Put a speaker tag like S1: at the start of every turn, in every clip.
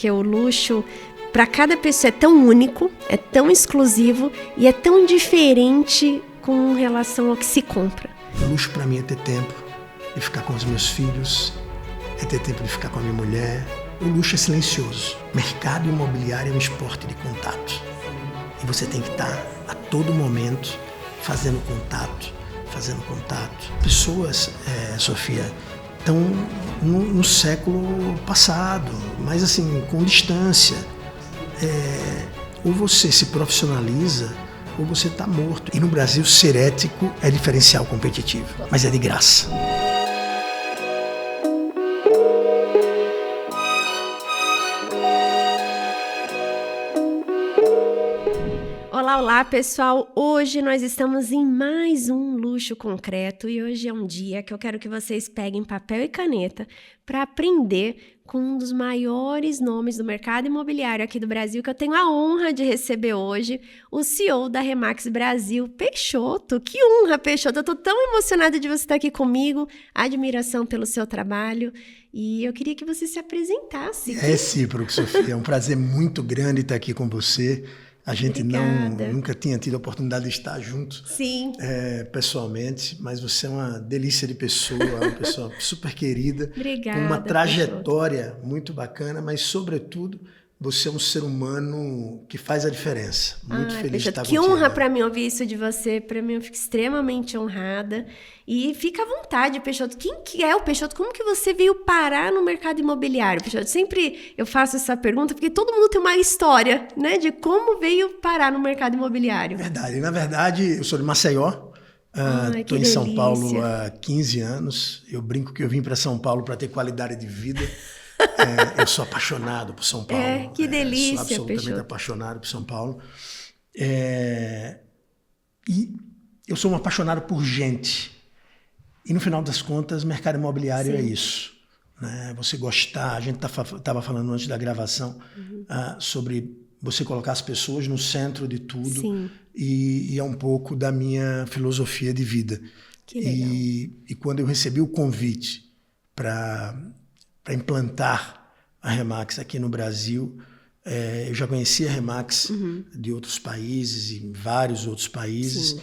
S1: Que o luxo, para cada pessoa, é tão único, é tão exclusivo e é tão diferente com relação ao que se compra.
S2: O luxo para mim é ter tempo de ficar com os meus filhos, é ter tempo de ficar com a minha mulher. O luxo é silencioso. Mercado imobiliário é um esporte de contato. E você tem que estar a todo momento fazendo contato. Pessoas, Sofia, estão no século passado, mas assim, com distância. Ou você se profissionaliza, ou você está morto. E no Brasil, ser ético é diferencial competitivo, mas é de graça.
S1: Olá pessoal, hoje nós estamos em mais um Luxo Concreto e hoje é um dia que eu quero que vocês peguem papel e caneta para aprender com um dos maiores nomes do mercado imobiliário aqui do Brasil, que eu tenho a honra de receber hoje, o CEO da Remax Brasil, Peixoto. Que honra, Peixoto! Eu estou tão emocionada de você estar aqui comigo, admiração pelo seu trabalho e eu queria que você se apresentasse.
S2: É recíproco, Sofia, é um prazer muito grande estar aqui com você. A gente nunca tinha tido a oportunidade de estar junto.
S1: Sim.
S2: Pessoalmente, mas você é uma delícia de pessoa, uma pessoa super querida.
S1: Obrigada,
S2: com uma trajetória muito bacana, mas, sobretudo, você é um ser humano que faz a diferença. Muito feliz
S1: Peixoto,
S2: de estar
S1: que
S2: contigo.
S1: honra para mim ouvir isso de você. Para mim, eu fico extremamente honrada. E fica à vontade, Peixoto. Quem que é o Peixoto? Como que você veio parar no mercado imobiliário, Peixoto? Sempre eu faço essa pergunta porque todo mundo tem uma história, né, de como veio parar no mercado imobiliário.
S2: Verdade. Na verdade, eu sou de Maceió. Estou em São Paulo há 15 anos. Eu brinco que eu vim para São Paulo para ter qualidade de vida. Eu sou apaixonado por São Paulo.
S1: Que delícia,
S2: sou absolutamente
S1: Peixoto.
S2: apaixonado por São Paulo. E eu sou um apaixonado por gente. E, no final das contas, mercado imobiliário é isso. Né? Você gostar... A gente estava falando antes da gravação sobre você colocar as pessoas no centro de tudo.
S1: Sim.
S2: E é um pouco da minha filosofia de vida.
S1: Que legal.
S2: E quando eu recebi o convite para implantar a Remax aqui no Brasil, eu já conhecia a Remax de outros países, em vários outros países,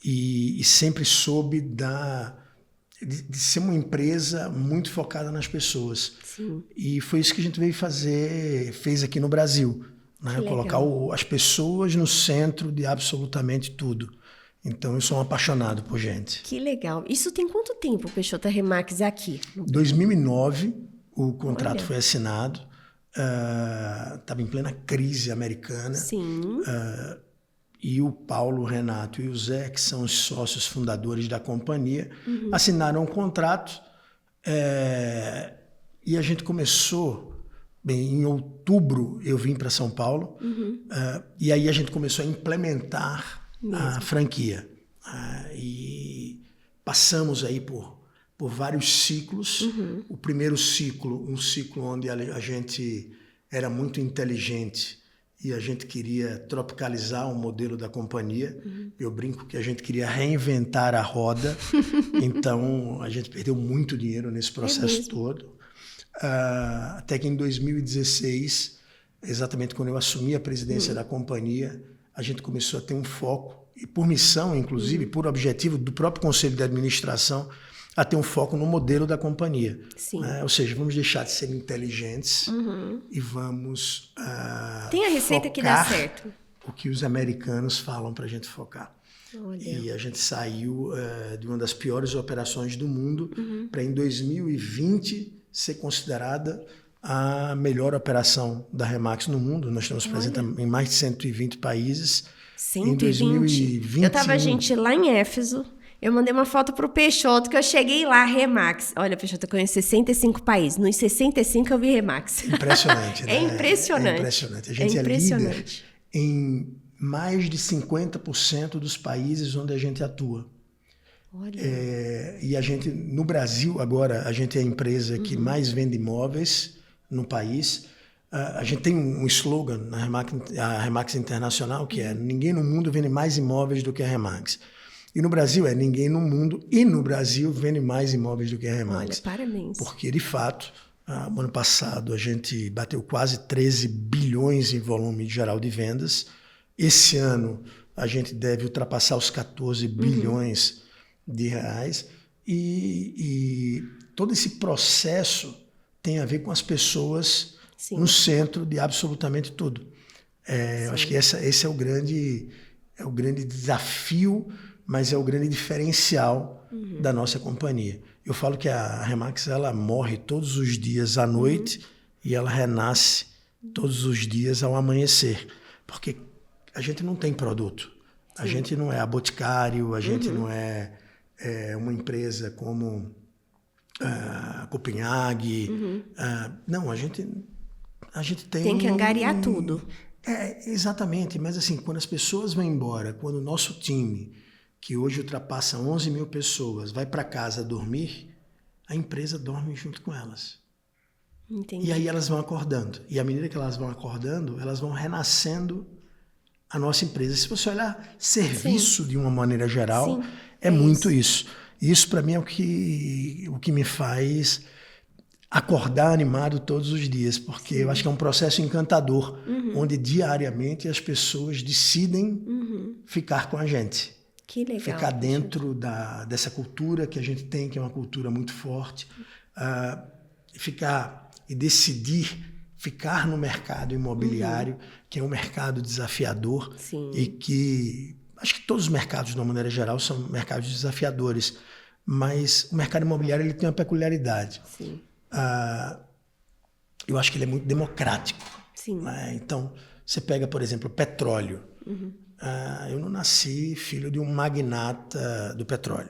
S2: e sempre soube de ser uma empresa muito focada nas pessoas.
S1: Sim.
S2: E foi isso que a gente fez aqui no Brasil, né? Colocar as pessoas no centro de absolutamente tudo. Então, eu sou um apaixonado por gente.
S1: Que legal. Isso tem quanto tempo, Peixoto, a Remax aqui?
S2: 2009, o contrato foi assinado. Estava em plena crise americana.
S1: Sim.
S2: E o Paulo, o Renato e o Zé, que são os sócios fundadores da companhia, assinaram um contrato. E a gente começou... Bem, em outubro eu vim para São Paulo. E aí a gente começou a implementar a franquia. E passamos aí por vários ciclos. O primeiro ciclo, um ciclo onde a gente era muito inteligente e a gente queria tropicalizar o modelo da companhia. Eu brinco que a gente queria reinventar a roda. Então, a gente perdeu muito dinheiro nesse processo todo. Até que em 2016, exatamente quando eu assumi a presidência da companhia, a gente começou a ter um foco, e por missão, inclusive, por objetivo do próprio Conselho de Administração, a ter um foco no modelo da companhia. Ou seja, vamos deixar de ser inteligentes e vamos
S1: Tem a receita que dá certo.
S2: O que os americanos falam para a gente focar.
S1: Olha.
S2: E a gente saiu de uma das piores operações do mundo para, em 2020, ser considerada a melhor operação da Remax no mundo. Nós estamos presentes em mais de 120 países.
S1: 120?
S2: Em 2021.
S1: Eu estava, gente, lá em Éfeso. Eu mandei uma foto pro Peixoto, que eu cheguei lá, Remax. Olha, Peixoto, eu conheço 65 países. Nos 65 eu vi Remax.
S2: Impressionante, né?
S1: É impressionante.
S2: É impressionante. A gente é líder em mais de 50% dos países onde a gente atua.
S1: Olha.
S2: E a gente, no Brasil, agora, a gente é a empresa que mais vende imóveis no país. A gente tem um slogan na Remax Internacional, que é: ninguém no mundo vende mais imóveis do que a Remax. E no Brasil ninguém no mundo e no Brasil vende mais imóveis do que a Remax.
S1: Olha, parabéns.
S2: Porque, de fato, O ano passado a gente bateu quase 13 bilhões em volume geral de vendas. Esse ano a gente deve ultrapassar os 14 bilhões de reais. E todo esse processo tem a ver com as pessoas no centro de absolutamente tudo. Eu acho que esse é o grande desafio, mas é o grande diferencial da nossa companhia. Eu falo que a Remax ela morre todos os dias à noite e ela renasce todos os dias ao amanhecer, porque a gente não tem produto. A gente não é a Boticário, a gente não é uma empresa como Copenhague. Não, a gente tem...
S1: Tem que angariar tudo.
S2: Exatamente, mas assim, quando as pessoas vão embora, quando o nosso time, que hoje ultrapassa 11 mil pessoas, vai para casa dormir, a empresa dorme junto com elas.
S1: Entendi.
S2: E aí elas vão acordando. E à medida que elas vão acordando, elas vão renascendo a nossa empresa. Se você olhar serviço de uma maneira geral, é muito isso. Isso para mim é o que me faz acordar animado todos os dias, porque eu acho que é um processo encantador, onde diariamente as pessoas decidem ficar com a gente.
S1: Que legal.
S2: Ficar dentro dessa cultura que a gente tem, que é uma cultura muito forte, e decidir ficar no mercado imobiliário, que é um mercado desafiador e que acho que todos os mercados, de uma maneira geral, são mercados desafiadores, mas o mercado imobiliário ele tem uma peculiaridade. Eu acho que ele é muito democrático. Então, você pega, por exemplo, o petróleo. Eu não nasci filho de um magnata do petróleo.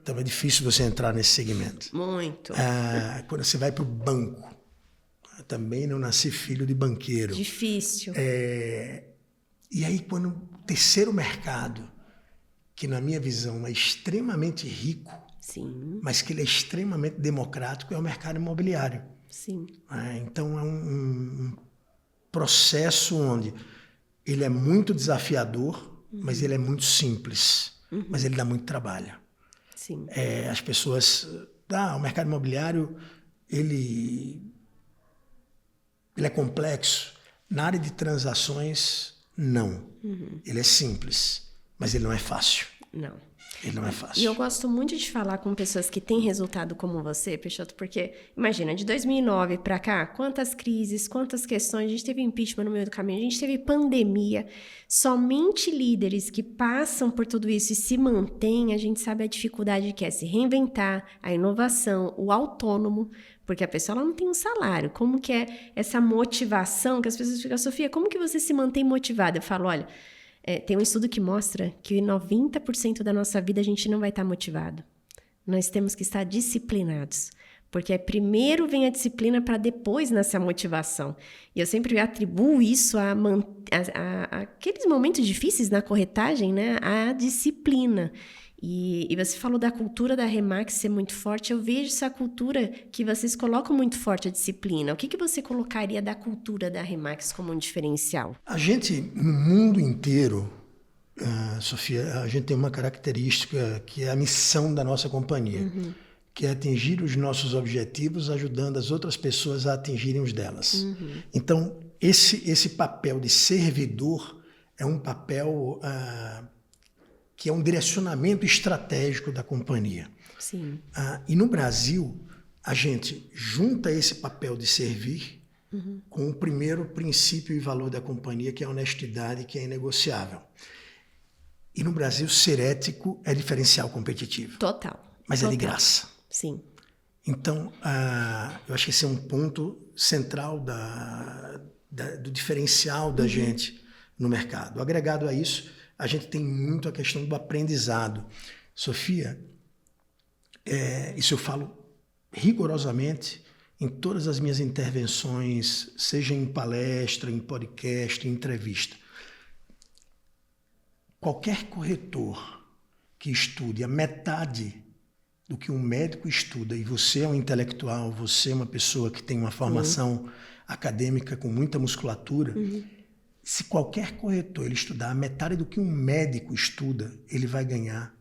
S2: Então é difícil você entrar nesse segmento.
S1: Muito.
S2: Quando você vai para o banco, eu também não nasci filho de banqueiro.
S1: Difícil.
S2: E aí, quando o terceiro mercado, que na minha visão é extremamente rico, mas que ele é extremamente democrático, é o mercado imobiliário. Então é um processo onde ele é muito desafiador, mas ele é muito simples, mas ele dá muito trabalho. As pessoas... o mercado imobiliário, ele é complexo. Na área de transações, não. Ele é simples, mas ele não é fácil.
S1: Não.
S2: Ele não é fácil.
S1: E eu gosto muito de falar com pessoas que têm resultado como você, Peixoto, porque, imagina, de 2009 para cá, quantas crises, quantas questões, a gente teve impeachment no meio do caminho, a gente teve pandemia, somente líderes que passam por tudo isso e se mantêm, a gente sabe a dificuldade que é se reinventar, a inovação, o autônomo, porque a pessoa ela não tem um salário, como que é essa motivação que as pessoas ficam, Sofia, como que você se mantém motivada? Eu falo, olha... tem um estudo que mostra que 90% da nossa vida a gente não vai estar motivado. Nós temos que estar disciplinados. Porque primeiro vem a disciplina para depois nascer a motivação. E eu sempre atribuo isso a aqueles momentos difíceis na corretagem, né? A disciplina. E você falou da cultura da Remax ser muito forte. Eu vejo essa cultura que vocês colocam muito forte, a disciplina. O que você colocaria da cultura da Remax como um diferencial?
S2: A gente, no mundo inteiro, Sofia, a gente tem uma característica que é a missão da nossa companhia, que é atingir os nossos objetivos, ajudando as outras pessoas a atingirem os delas. Então, esse papel de servidor é um papel... que é um direcionamento estratégico da companhia. E no Brasil, a gente junta esse papel de servir com o primeiro princípio e valor da companhia, que é a honestidade, que é inegociável. E no Brasil, ser ético é diferencial competitivo.
S1: Total.
S2: Mas é de graça.
S1: Então,
S2: eu acho que esse é um ponto central do diferencial da gente no mercado. Agregado a isso, a gente tem muito a questão do aprendizado. Sofia, isso eu falo rigorosamente em todas as minhas intervenções, seja em palestra, em podcast, em entrevista. Qualquer corretor que estude a metade do que um médico estuda, e você é um intelectual, você é uma pessoa que tem uma formação acadêmica com muita musculatura, se qualquer corretor ele estudar a metade do que um médico estuda, ele vai ganhar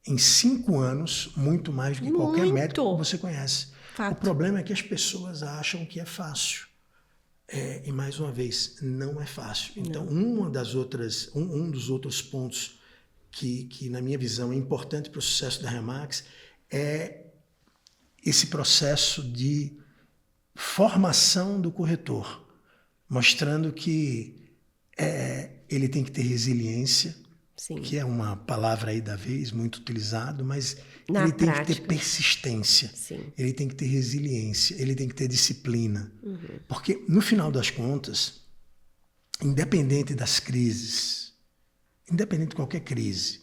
S2: em 5 anos muito mais do que qualquer médico que você conhece. O problema é que as pessoas acham que é fácil. E mais uma vez, não é fácil. Então, um dos outros pontos que, na minha visão, é importante para o sucesso da Remax é esse processo de formação do corretor, mostrando que ele tem que ter resiliência,
S1: Sim.
S2: que é uma palavra aí da vez, muito utilizado, mas
S1: Na
S2: ele tem
S1: prática.
S2: que ter persistência,
S1: Sim.
S2: ele tem que ter resiliência, ele tem que ter disciplina. Porque, no final das contas, independente das crises, independente de qualquer crise,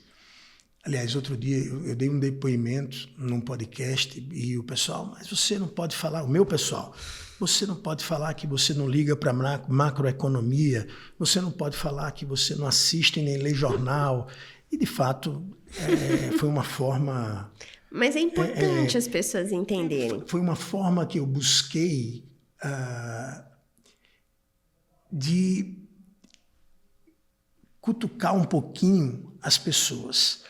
S2: aliás, outro dia eu dei um depoimento num podcast e o pessoal, mas você não pode falar, o meu pessoal, você não pode falar que você não liga para macroeconomia, você não pode falar que você não assiste nem lê jornal. E, de fato, foi uma forma...
S1: Mas é importante as pessoas entenderem.
S2: Foi uma forma que eu busquei de cutucar um pouquinho as pessoas.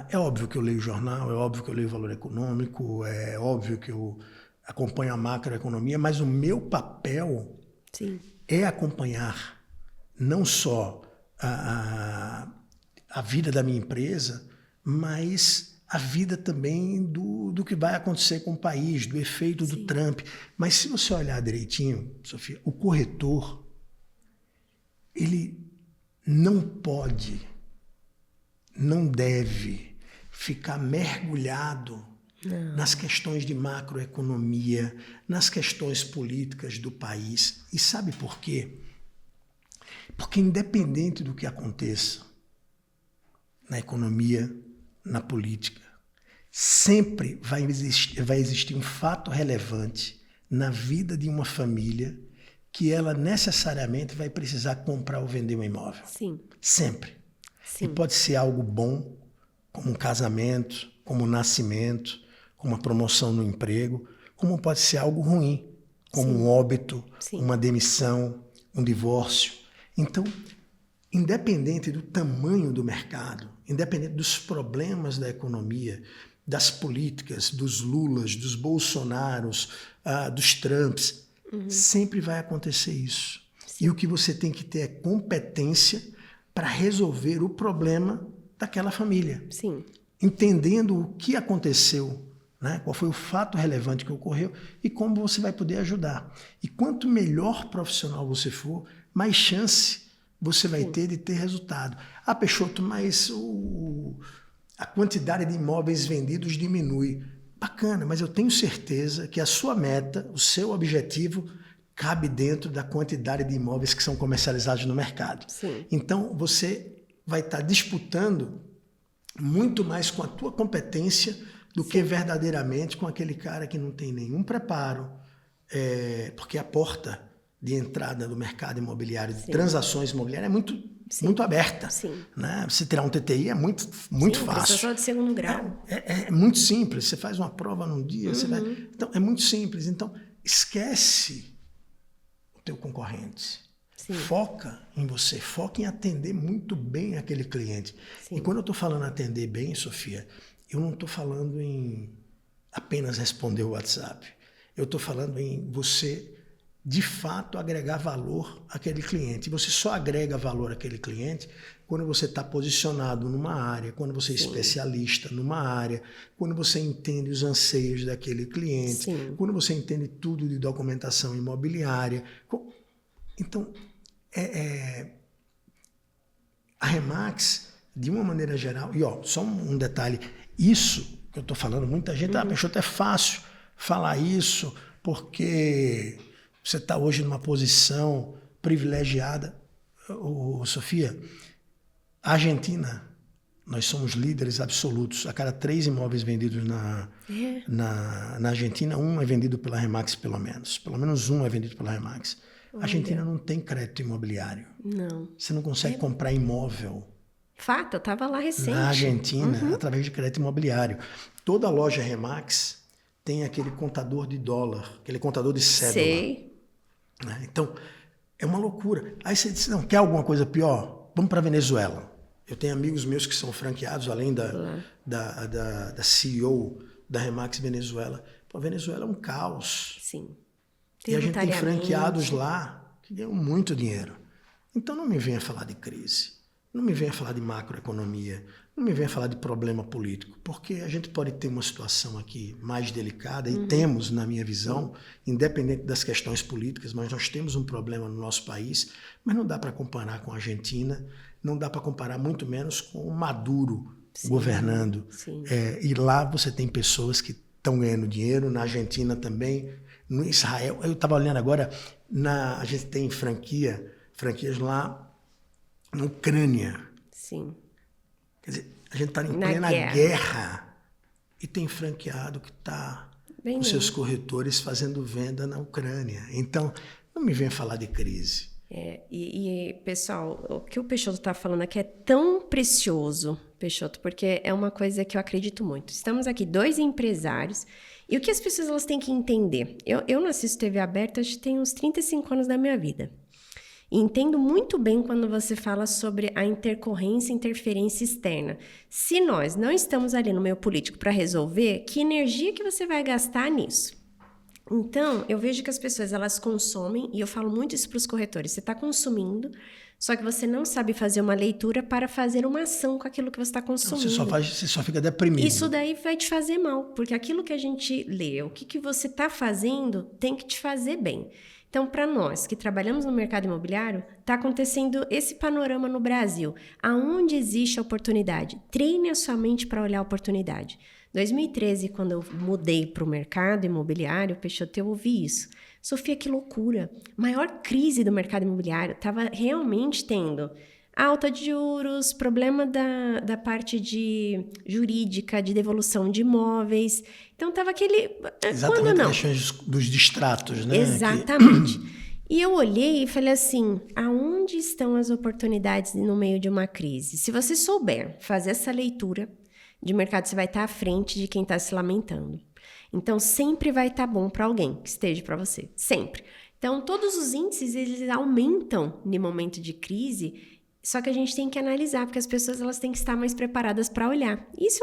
S2: É óbvio que eu leio jornal, é óbvio que eu leio Valor Econômico, é óbvio que eu acompanho a macroeconomia, mas o meu papel
S1: Sim.
S2: é acompanhar não só a vida da minha empresa, mas a vida também do que vai acontecer com o país, do efeito do Trump. Mas se você olhar direitinho, Sofia, o corretor, ele não pode, não deve ficar mergulhado nas questões de macroeconomia, nas questões políticas do país. E sabe por quê? Porque independente do que aconteça na economia, na política, sempre vai existir um fato relevante na vida de uma família que ela necessariamente vai precisar comprar ou vender um imóvel.
S1: Sim.
S2: Sempre.
S1: Sim.
S2: E pode ser algo bom, como um casamento, como um nascimento, como uma promoção no emprego, como pode ser algo ruim, como um óbito, uma demissão, um divórcio. Então, independente do tamanho do mercado, independente dos problemas da economia, das políticas, dos Lulas, dos Bolsonaros, dos Trumps, sempre vai acontecer isso. Sim. E o que você tem que ter é competência para resolver o problema daquela família.
S1: Sim.
S2: Entendendo o que aconteceu, né? Qual foi o fato relevante que ocorreu e como você vai poder ajudar. E quanto melhor profissional você for, mais chance você vai ter de ter resultado. Peixoto, mas a quantidade de imóveis vendidos diminui. Bacana, mas eu tenho certeza que a sua meta, o seu objetivo, cabe dentro da quantidade de imóveis que são comercializados no mercado.
S1: Sim.
S2: Então, você vai estar disputando muito mais com a tua competência do que verdadeiramente com aquele cara que não tem nenhum preparo, porque a porta de entrada do mercado imobiliário, de transações imobiliárias, é muito aberta.
S1: Sim.
S2: Né? Você tirar um TTI é muito fácil.
S1: Só de segundo grau.
S2: É muito simples. Você faz uma prova num dia, você vai... Então, é muito simples. Então, esquece o teu concorrente. Sim. Foca em você, foca em atender muito bem aquele cliente. Sim. E quando eu estou falando atender bem, Sofia, eu não estou falando em apenas responder o WhatsApp. Eu estou falando em você, de fato, agregar valor àquele cliente. E você só agrega valor àquele cliente quando você está posicionado numa área, quando você é especialista numa área, quando você entende os anseios daquele cliente, quando você entende tudo de documentação imobiliária. Então, a Remax, de uma maneira geral, e só um detalhe, isso que eu estou falando, muita gente, Peixoto, é fácil falar isso porque você está hoje numa posição privilegiada. Sofia, a Argentina, nós somos líderes absolutos. A cada 3 imóveis vendidos na Argentina, 1 é vendido pela Remax, pelo menos 1 é vendido pela Remax. A Argentina não tem crédito imobiliário.
S1: Não.
S2: Você não consegue comprar imóvel.
S1: Fato, eu estava lá recente.
S2: Na Argentina, através de crédito imobiliário. Toda loja Remax tem aquele contador de dólar, aquele contador de cédula.
S1: Sei.
S2: Então, é uma loucura. Aí você diz, não, quer alguma coisa pior? Vamos para a Venezuela. Eu tenho amigos meus que são franqueados, além da CEO da Remax Venezuela. A Venezuela é um caos.
S1: Sim.
S2: E a gente tem franqueados lá que ganham muito dinheiro. Então não me venha falar de crise, não me venha falar de macroeconomia, não me venha falar de problema político, porque a gente pode ter uma situação aqui mais delicada, e temos, na minha visão, independente das questões políticas, mas nós temos um problema no nosso país, mas não dá para comparar com a Argentina, não dá para comparar muito menos com o Maduro governando. E lá você tem pessoas que estão ganhando dinheiro, na Argentina também, no Israel. Eu estava olhando agora, a gente tem franquias lá na Ucrânia.
S1: Sim.
S2: Quer dizer, a gente está em plena guerra e tem franqueado que está com seus corretores fazendo venda na Ucrânia. Então, não me venha falar de crise.
S1: Pessoal, o que o Peixoto está falando aqui é tão precioso, Peixoto, porque é uma coisa que eu acredito muito. Estamos aqui 2 empresários e o que as pessoas elas têm que entender. Eu não assisto TV aberta, acho que tem uns 35 anos da minha vida. E entendo muito bem quando você fala sobre a interferência externa. Se nós não estamos ali no meio político para resolver, que energia que você vai gastar nisso? Então, eu vejo que as pessoas, elas consomem, e eu falo muito isso para os corretores, você está consumindo, só que você não sabe fazer uma leitura para fazer uma ação com aquilo que você está consumindo.
S2: Você só fica deprimido.
S1: Isso daí vai te fazer mal, porque aquilo que a gente lê, o que você está fazendo, tem que te fazer bem. Então, para nós que trabalhamos no mercado imobiliário, está acontecendo esse panorama no Brasil. Aonde existe a oportunidade? Treine a sua mente para olhar a oportunidade. 2013, quando eu mudei para o mercado imobiliário, Peixoto, eu ouvi isso. Sofia, que loucura! Maior crise do mercado imobiliário. Estava realmente tendo alta de juros, problema da parte de jurídica, de devolução de imóveis. Então, estava aquele...
S2: Exatamente, as questões dos distratos, né?
S1: Exatamente. E eu olhei e falei assim, aonde estão as oportunidades no meio de uma crise? Se você souber fazer essa leitura de mercado, você vai estar à frente de quem está se lamentando. Então, sempre vai estar bom para alguém que esteja para você. Sempre. Então, todos os índices, eles aumentam no momento de crise. Só que a gente tem que analisar, porque as pessoas elas têm que estar mais preparadas para olhar. Isso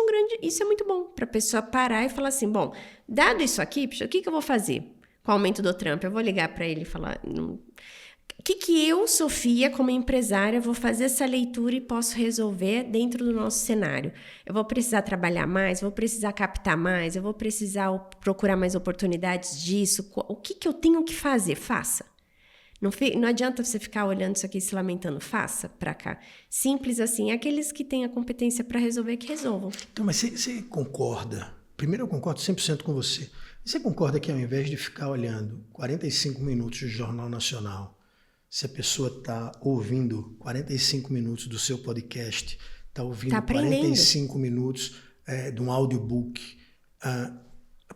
S1: é muito bom, para a pessoa parar e falar assim, bom, dado isso aqui, o que eu vou fazer com o aumento do Trump? Eu vou ligar para ele e falar, o que eu, Sofia, como empresária, vou fazer essa leitura e posso resolver dentro do nosso cenário? Eu vou precisar trabalhar mais, vou precisar captar mais, eu vou precisar procurar mais oportunidades disso. O que eu tenho que fazer? Faça. Não adianta você ficar olhando isso aqui e se lamentando. Faça para cá. Simples assim. Aqueles que têm a competência para resolver, que resolvam.
S2: Então, mas você concorda? Primeiro, eu concordo 100% com você. Você concorda que ao invés de ficar olhando 45 minutos do Jornal Nacional, se a pessoa está ouvindo 45 minutos do seu podcast, está ouvindo 45 minutos de um audiobook,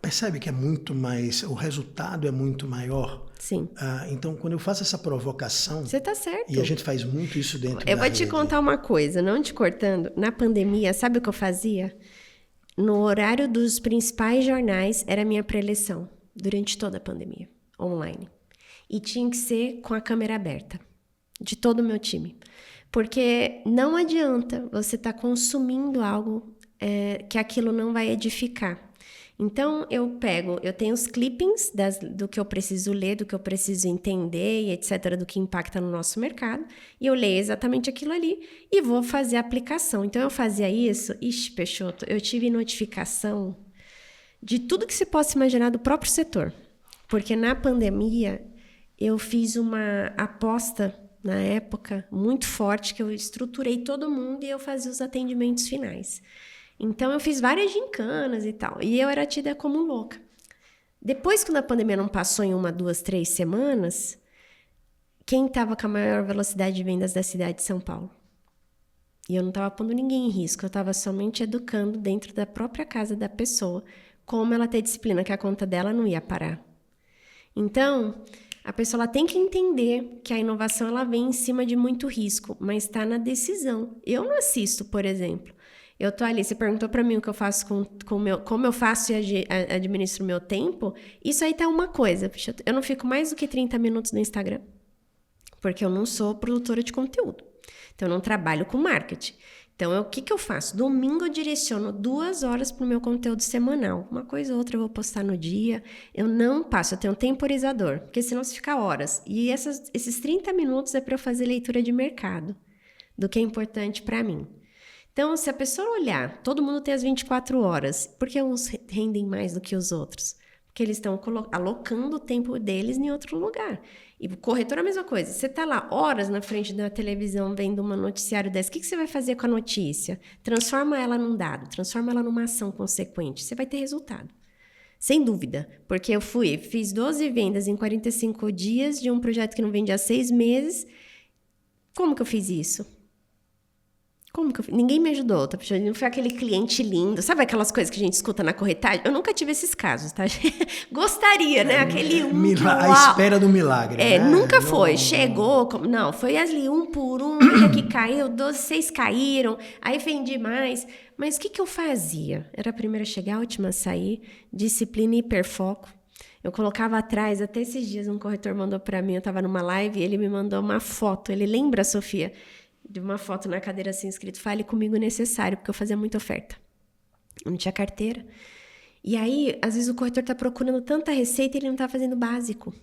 S2: percebe que é muito mais, o resultado é muito maior?
S1: Sim.
S2: Então, quando eu faço essa provocação...
S1: Você está certo.
S2: E a gente faz muito isso dentro da rede.
S1: Eu vou te contar uma coisa, não te cortando. Na pandemia, sabe o que eu fazia? No horário dos principais jornais, era a minha preleção. Durante toda a pandemia, online. E tinha que ser com a câmera aberta. De todo o meu time. Porque não adianta você estar consumindo algo que aquilo não vai edificar. Então, eu tenho os clippings do que eu preciso ler, do que eu preciso entender e etc., do que impacta no nosso mercado, e eu leio exatamente aquilo ali e vou fazer a aplicação. Então, eu fazia isso, Peixoto, eu tive notificação de tudo que se possa imaginar do próprio setor, porque na pandemia eu fiz uma aposta, na época, muito forte, que eu estruturei todo mundo e eu fazia os atendimentos finais. Então, eu fiz várias gincanas e tal. E eu era tida como louca. Depois, quando a pandemia não passou em 1, 2, 3 semanas, quem estava com a maior velocidade de vendas da cidade de São Paulo? E eu não estava pondo ninguém em risco. Eu estava somente educando dentro da própria casa da pessoa como ela ter disciplina, que a conta dela não ia parar. Então, a pessoa ela tem que entender que a inovação ela vem em cima de muito risco, mas está na decisão. Eu não assisto, por exemplo. Eu tô ali, você perguntou para mim o que eu faço como eu faço e administro o meu tempo, isso aí tá uma coisa. Eu não fico mais do que 30 minutos no Instagram, porque eu não sou produtora de conteúdo. Então, eu não trabalho com marketing. Então, o que eu faço? Domingo eu direciono 2 horas para o meu conteúdo semanal. Uma coisa ou outra eu vou postar no dia. Eu não passo, eu tenho um temporizador, porque senão você fica horas. E esses 30 minutos é para eu fazer leitura de mercado, do que é importante para mim. Então, se a pessoa olhar, todo mundo tem as 24 horas. Por que uns rendem mais do que os outros? Porque eles estão alocando o tempo deles em outro lugar. E o corretor é a mesma coisa. Você está lá horas na frente da televisão vendo um noticiário desse. O que você vai fazer com a notícia? Transforma ela num dado, transforma ela numa ação consequente. Você vai ter resultado. Sem dúvida. Porque eu fiz 12 vendas em 45 dias de um projeto que não vende há 6 meses. Como que eu fiz isso? Ninguém me ajudou, tá? Não foi aquele cliente lindo. Sabe aquelas coisas que a gente escuta na corretagem? Eu nunca tive esses casos, tá? Gostaria, né? Aquele
S2: a espera do milagre, né?
S1: Nunca foi. Chegou, não, foi ali um por um, olha que caiu, 12, 6 caíram, aí vendi mais. Mas o que eu fazia? Era a primeira a chegar, a última a sair, disciplina e hiperfoco. Eu colocava atrás, até esses dias um corretor mandou pra mim, eu tava numa live, e ele me mandou uma foto, ele lembra, Sofia? De uma foto na cadeira assim escrito, fale comigo necessário, porque eu fazia muita oferta. Eu não tinha carteira. E aí, às vezes o corretor tá procurando tanta receita e ele não tá fazendo básico.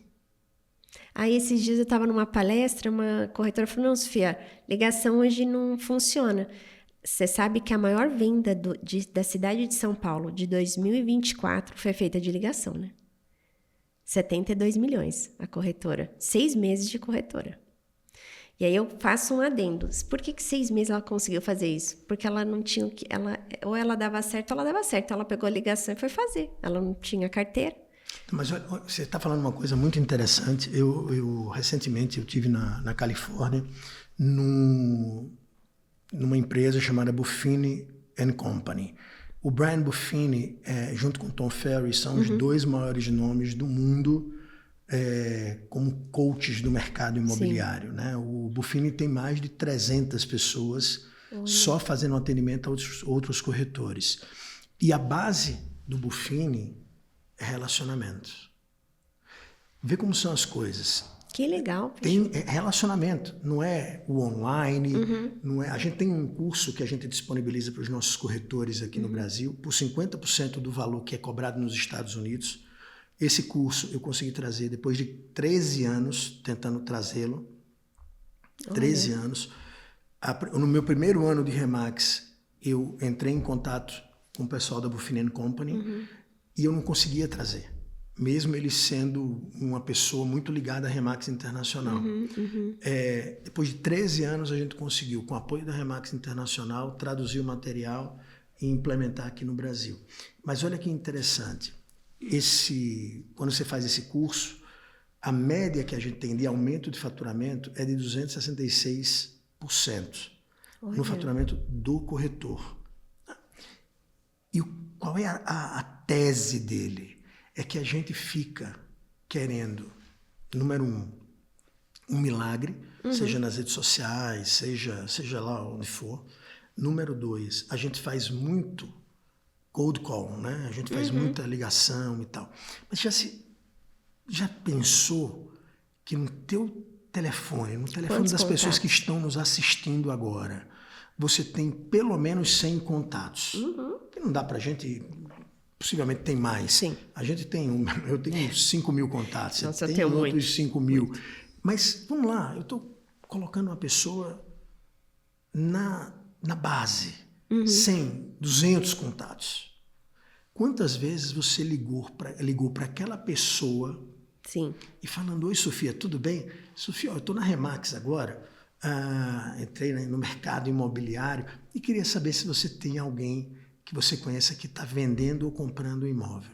S1: Aí, esses dias eu tava numa palestra, uma corretora falou, não, Sofia, ligação hoje não funciona. Você sabe que a maior venda da cidade de São Paulo de 2024 foi feita de ligação, né? 72 milhões a corretora. 6 meses de corretora. E aí eu faço um adendo. Por que 6 meses ela conseguiu fazer isso? Porque ela não tinha o que... Ou ela dava certo, ou ela dava certo. Ela pegou a ligação e foi fazer. Ela não tinha carteira.
S2: Mas você está falando uma coisa muito interessante. Recentemente eu estive na Califórnia, numa empresa chamada Buffini & Company. O Brian Buffini, junto com Tom Ferry, são os 2 maiores nomes do mundo como coaches do mercado imobiliário, né? O Buffini tem mais de 300 pessoas só fazendo atendimento a outros corretores. E a base do Buffini é relacionamento. Vê como são as coisas.
S1: Que legal.
S2: Tem relacionamento, não é o online, não é. A gente tem um curso que a gente disponibiliza para os nossos corretores aqui no Brasil por 50% do valor que é cobrado nos Estados Unidos. Esse curso eu consegui trazer depois de 13 anos tentando trazê-lo. 13 anos. No meu primeiro ano de Remax, eu entrei em contato com o pessoal da Buffini & Company e eu não conseguia trazer, mesmo ele sendo uma pessoa muito ligada à Remax Internacional. Depois de 13 anos, a gente conseguiu, com o apoio da Remax Internacional, traduzir o material e implementar aqui no Brasil. Mas olha que interessante. Quando você faz esse curso, a média que a gente tem de aumento de faturamento é de 266% no faturamento do corretor. E qual é a tese dele? É que a gente fica querendo, número 1, um milagre, seja nas redes sociais, seja lá onde for. Número 2, a gente faz muito cold call, né? A gente faz muita ligação e tal. Mas já pensou que no teu telefone, no telefone das pessoas que estão nos assistindo agora, você tem pelo menos 100 contatos? Que não dá pra gente... Possivelmente tem mais.
S1: Sim.
S2: A gente eu tenho 5 mil contatos.
S1: Nossa,
S2: você tem outros
S1: muito.
S2: 5 mil. Mas, vamos lá, eu estou colocando uma pessoa na base. 100, 200 contatos. Quantas vezes você ligou para aquela pessoa e falando, oi Sofia, tudo bem? Sofia, eu estou na Remax agora, entrei no mercado imobiliário e queria saber se você tem alguém que você conheça que está vendendo ou comprando um imóvel.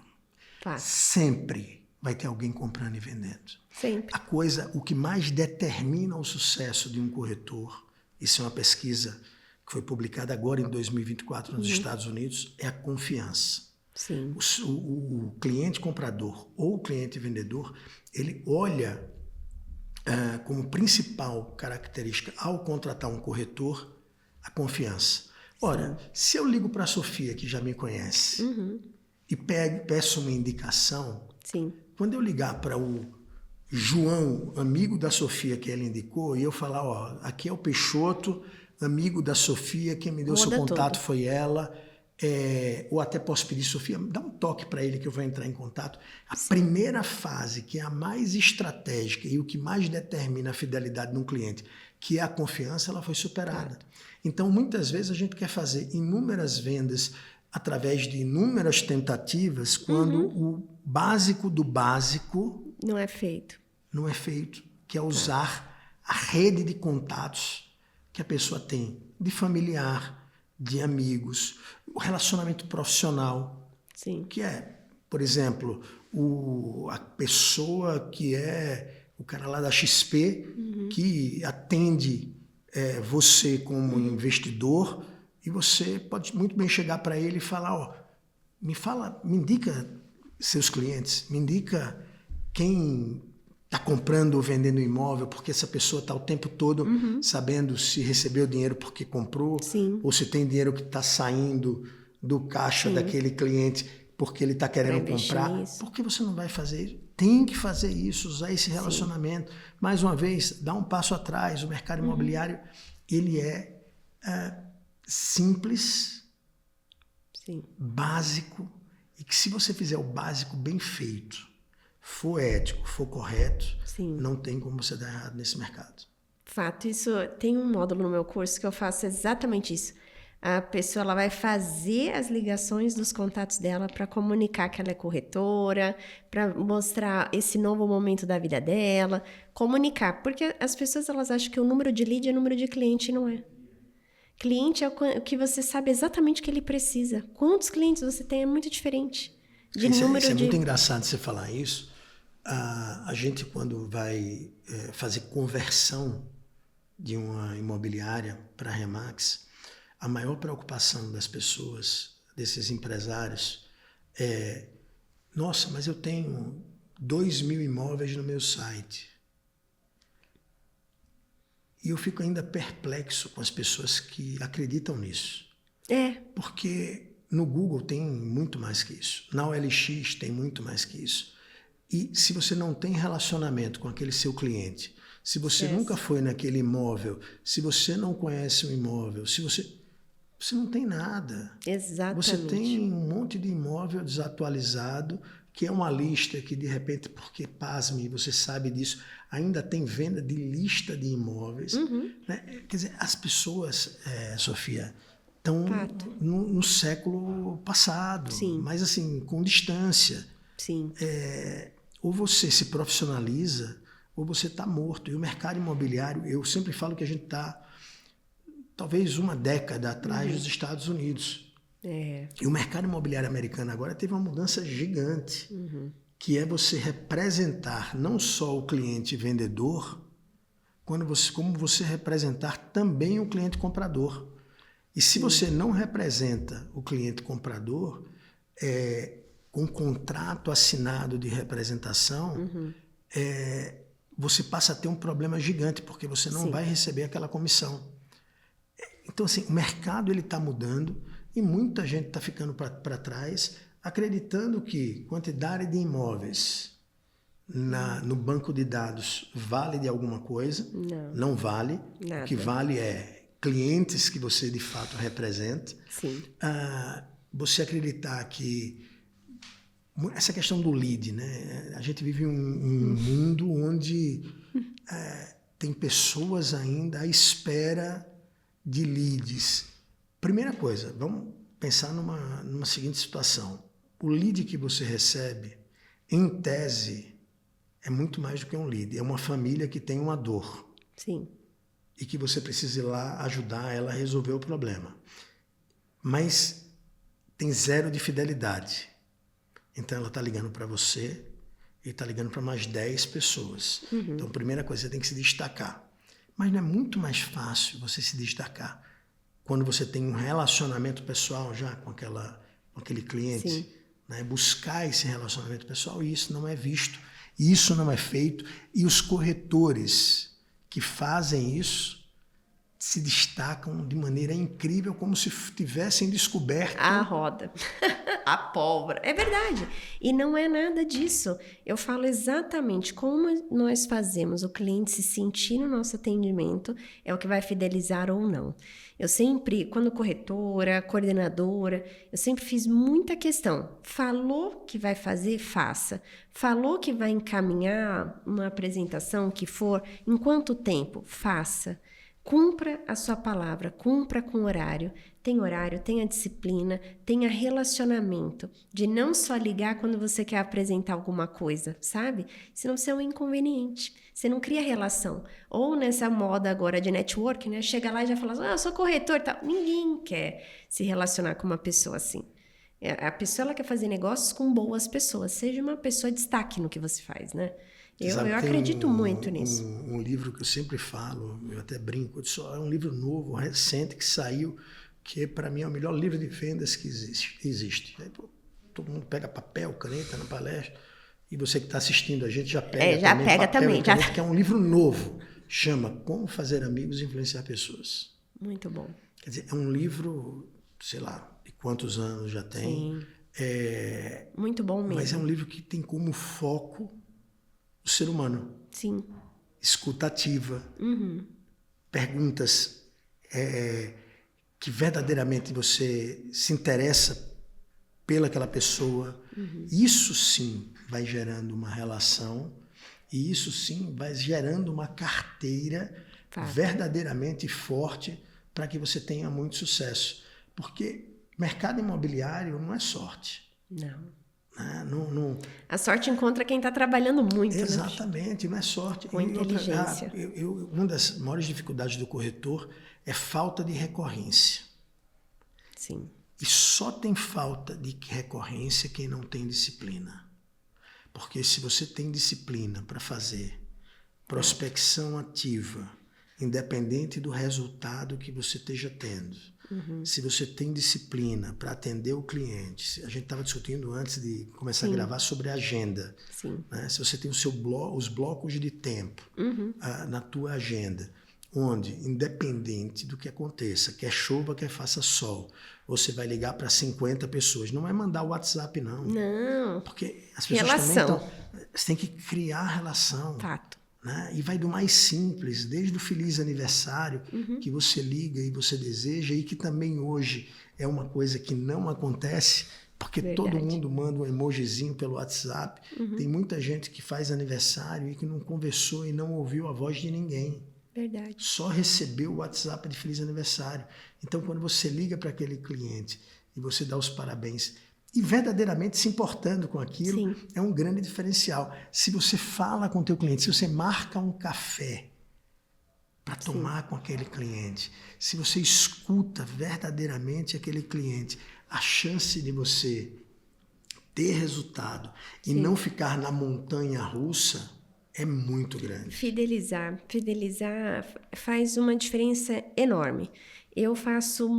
S1: Claro.
S2: Sempre vai ter alguém comprando e vendendo.
S1: Sempre.
S2: O que mais determina o sucesso de um corretor, isso é uma pesquisa que foi publicada agora em 2024 nos Estados Unidos, é a confiança.
S1: Sim.
S2: O cliente comprador ou o cliente vendedor, ele olha como principal característica ao contratar um corretor a confiança. Ora, se eu ligo para a Sofia, que já me conhece, e peço uma indicação, quando eu ligar para o João, amigo da Sofia que ela indicou, e eu falar, aqui é o Peixoto, amigo da Sofia, quem me deu seu contato foi ela. Ou até posso pedir, Sofia, dá um toque para ele que eu vou entrar em contato. A primeira fase, que é a mais estratégica e o que mais determina a fidelidade de um cliente, que é a confiança, ela foi superada. Então, muitas vezes a gente quer fazer inúmeras vendas através de inúmeras tentativas, quando o básico do básico
S1: não é feito.
S2: Não é feito, que é usar a rede de contatos que a pessoa tem, de familiar, de amigos, o relacionamento profissional.
S1: Sim.
S2: Que é, por exemplo, a pessoa que é o cara lá da XP, que atende você como investidor, e você pode muito bem chegar para ele e falar, me indica seus clientes, me indica quem está comprando ou vendendo imóvel, porque essa pessoa está o tempo todo sabendo se recebeu dinheiro porque comprou, ou se tem dinheiro que está saindo do caixa daquele cliente porque ele está querendo comprar. Por que você não vai fazer isso? Tem que fazer isso, usar esse relacionamento. Mais uma vez, dá um passo atrás. O mercado imobiliário, ele é simples, básico, e que se você fizer o básico bem feito, for ético, for correto, não tem como você dar errado nesse mercado.
S1: Fato, isso tem um módulo no meu curso que eu faço exatamente isso. A pessoa ela vai fazer as ligações dos contatos dela para comunicar que ela é corretora, para mostrar esse novo momento da vida dela, comunicar, porque as pessoas elas acham que o número de lead é número de cliente, não é. Cliente é o que você sabe exatamente o que ele precisa. Quantos clientes você tem é muito diferente.
S2: Isso é muito engraçado você falar isso. A gente, quando vai fazer conversão de uma imobiliária para a Remax, a maior preocupação das pessoas, desses empresários, é: nossa, mas eu tenho 2.000 imóveis no meu site. E eu fico ainda perplexo com as pessoas que acreditam nisso. Porque no Google tem muito mais que isso. Na OLX tem muito mais que isso. E se você não tem relacionamento com aquele seu cliente, se você nunca foi naquele imóvel, se você não conhece o imóvel, você não tem nada.
S1: Exatamente.
S2: Você tem um monte de imóvel desatualizado, que é uma lista que, de repente, porque, pasme, você sabe disso, ainda tem venda de lista de imóveis. Né? Quer dizer, as pessoas, Sofia, estão no século passado, mas assim, com distância. Ou você se profissionaliza, ou você está morto. E o mercado imobiliário, eu sempre falo que a gente está talvez uma década atrás dos Estados Unidos. E o mercado imobiliário americano agora teve uma mudança gigante, que é você representar não só o cliente vendedor, como você representar também o cliente comprador. E se você não representa o cliente comprador, com contrato assinado de representação, você passa a ter um problema gigante, porque você não vai receber aquela comissão. Então, assim, o mercado está mudando e muita gente está ficando para trás, acreditando que quantidade de imóveis no banco de dados vale de alguma coisa. Não vale. Nada. O que vale é clientes que você, de fato, representa. Você acreditar que essa questão do lead, né? A gente vive um mundo onde tem pessoas ainda à espera de leads. Primeira coisa, vamos pensar numa seguinte situação. O lead que você recebe, em tese, é muito mais do que um lead. É uma família que tem uma dor. E que você precisa ir lá ajudar ela a resolver o problema. Mas tem zero de fidelidade. Então ela está ligando para você e está ligando para mais 10 pessoas. Então, primeira coisa, você tem que se destacar. Mas não é muito mais fácil você se destacar quando você tem um relacionamento pessoal já com aquele cliente, né? Buscar esse relacionamento pessoal, e isso não é visto, isso não é feito, e os corretores que fazem isso se destacam de maneira incrível, como se tivessem descoberto
S1: a roda, a pólvora. É verdade. E não é nada disso. Eu falo exatamente como nós fazemos o cliente se sentir no nosso atendimento, é o que vai fidelizar ou não. Eu sempre, quando corretora, coordenadora, eu sempre fiz muita questão. Falou que vai fazer, faça. Falou que vai encaminhar uma apresentação que for, em quanto tempo? Faça. Cumpra a sua palavra, cumpra com horário, tenha disciplina, tenha relacionamento, de não só ligar quando você quer apresentar alguma coisa, sabe? Senão você é um inconveniente, você não cria relação. Ou nessa moda agora de network, né? Chega lá e já fala, eu sou corretor e tal. Ninguém quer se relacionar com uma pessoa assim. A pessoa ela quer fazer negócios com boas pessoas, seja uma pessoa de destaque no que você faz, né? Eu acredito muito nisso.
S2: Um livro que eu sempre falo, eu até brinco, é um livro novo, recente, que saiu, que para mim é o melhor livro de vendas que existe. Aí, todo mundo pega papel, caneta na palestra, e você que está assistindo a gente já pega também. Caneta, que é um livro novo, chama Como Fazer Amigos e Influenciar Pessoas.
S1: Muito bom.
S2: Quer dizer, é um livro, sei lá, de quantos anos já tem.
S1: Sim. Muito bom mesmo.
S2: Mas é um livro que tem como foco o ser humano.
S1: Sim.
S2: Escuta ativa. Perguntas que verdadeiramente você se interessa pelaquela pessoa. Isso sim vai gerando uma relação e isso sim vai gerando uma carteira verdadeiramente forte para que você tenha muito sucesso. Porque mercado imobiliário não é sorte.
S1: Não.
S2: Não.
S1: A sorte encontra quem está trabalhando muito.
S2: Exatamente, não é sorte.
S1: Com inteligência.
S2: Uma das maiores dificuldades do corretor é falta de recorrência.
S1: Sim.
S2: E só tem falta de recorrência quem não tem disciplina. Porque se você tem disciplina para fazer prospecção ativa, independente do resultado que você esteja tendo, se você tem disciplina para atender o cliente, a gente estava discutindo antes de começar a gravar sobre a agenda.
S1: Sim.
S2: Né? Se você tem os blocos de tempo na tua agenda, onde, independente do que aconteça, quer chova, quer faça sol, você vai ligar para 50 pessoas. Não é mandar o WhatsApp, não.
S1: Não.
S2: Porque as pessoas
S1: relação.
S2: também você tem que criar relação.
S1: Fato.
S2: Né? E vai do mais simples, desde o feliz aniversário, que você liga e você deseja, e que também hoje é uma coisa que não acontece, porque todo mundo manda um emojizinho pelo WhatsApp. Tem muita gente que faz aniversário e que não conversou e não ouviu a voz de ninguém.
S1: Verdade.
S2: Só recebeu o WhatsApp de feliz aniversário. Então, quando você liga para aquele cliente e você dá os parabéns, e verdadeiramente se importando com aquilo, é um grande diferencial. Se você fala com o teu cliente, se você marca um café para tomar com aquele cliente, se você escuta verdadeiramente aquele cliente, a chance de você ter resultado e não ficar na montanha russa é muito grande. Fidelizar
S1: faz uma diferença enorme. Eu faço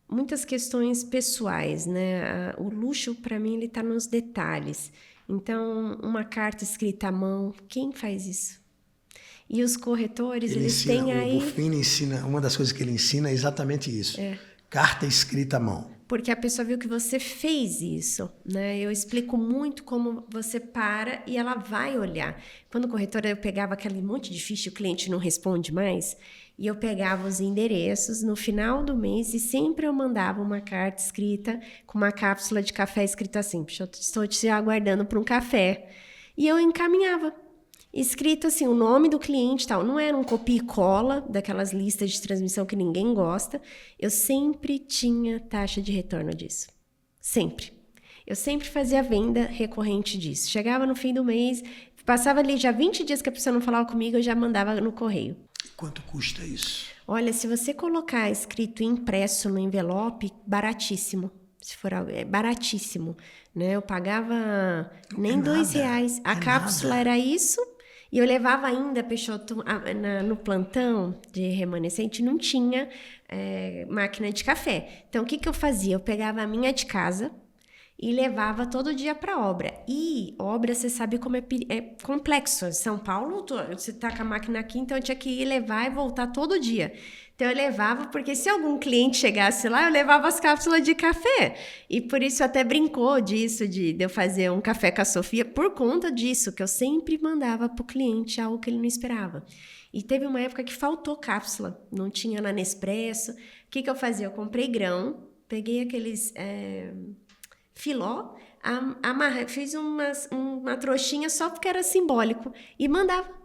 S1: muitas questões pessoais, né? O luxo, para mim, ele está nos detalhes. Então, uma carta escrita à mão, quem faz isso? E os corretores, eles têm aí...
S2: O Buffini ensina, uma das coisas que ele ensina é exatamente isso. Carta escrita à mão.
S1: Porque a pessoa viu que você fez isso, né? Eu explico muito como você para e ela vai olhar. Quando corretora, eu pegava aquele monte de ficha e o cliente não responde mais, e eu pegava os endereços no final do mês e sempre eu mandava uma carta escrita com uma cápsula de café escrita assim, estou te aguardando para um café. E eu encaminhava. Escrito assim, o nome do cliente e tal. Não era um copia e cola daquelas listas de transmissão que ninguém gosta. Eu sempre tinha taxa de retorno disso. Sempre. Eu sempre fazia venda recorrente disso. Chegava no fim do mês, passava ali já 20 dias que a pessoa não falava comigo, eu já mandava no correio.
S2: Quanto custa isso?
S1: Olha, se você colocar escrito impresso no envelope, baratíssimo. Se for baratíssimo. Né? Eu pagava nem R$2. A cápsula era isso. E eu levava ainda, Peixoto, no plantão de remanescente, não tinha máquina de café. Então, o que eu fazia? Eu pegava a minha de casa e levava todo dia para obra. E obra, você sabe como é complexo. Em São Paulo, você tá com a máquina aqui, então eu tinha que ir levar e voltar todo dia. Então eu levava, porque se algum cliente chegasse lá, eu levava as cápsulas de café. E por isso até brincou disso, de eu fazer um café com a Sofia, por conta disso, que eu sempre mandava pro cliente algo que ele não esperava. E teve uma época que faltou cápsula, não tinha na Nespresso. O que eu fazia? Eu comprei grão, peguei aqueles filó, fiz uma trouxinha só porque era simbólico e mandava.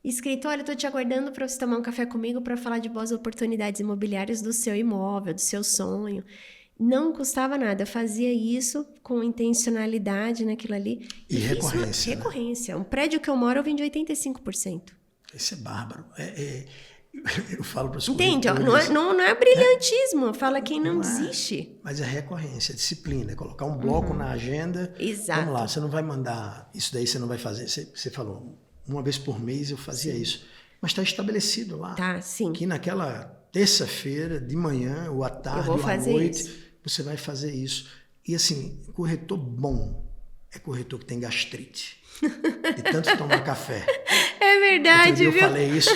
S1: Escrito, olha, eu tô te aguardando para você tomar um café comigo para falar de boas oportunidades imobiliárias do seu imóvel, do seu sonho. Não custava nada, eu fazia isso com intencionalidade naquilo ali.
S2: E recorrência.
S1: Recorrência. Um prédio que eu moro eu vendi 85%.
S2: Isso é bárbaro. Eu falo para os
S1: Entende?
S2: corretores...
S1: Não é brilhantismo, fala quem não desiste.
S2: Mas é recorrência, é disciplina, é colocar um bloco na agenda.
S1: Exato.
S2: Vamos lá, você não vai mandar, isso daí você não vai fazer. Você falou, uma vez por mês eu fazia isso. Mas está estabelecido lá.
S1: Tá, sim.
S2: Que naquela terça-feira, de manhã, ou à tarde, ou à noite, você vai fazer isso. E assim, corretor bom é corretor que tem gastrite. De tanto tomar café.
S1: É verdade,
S2: viu? Eu falei isso.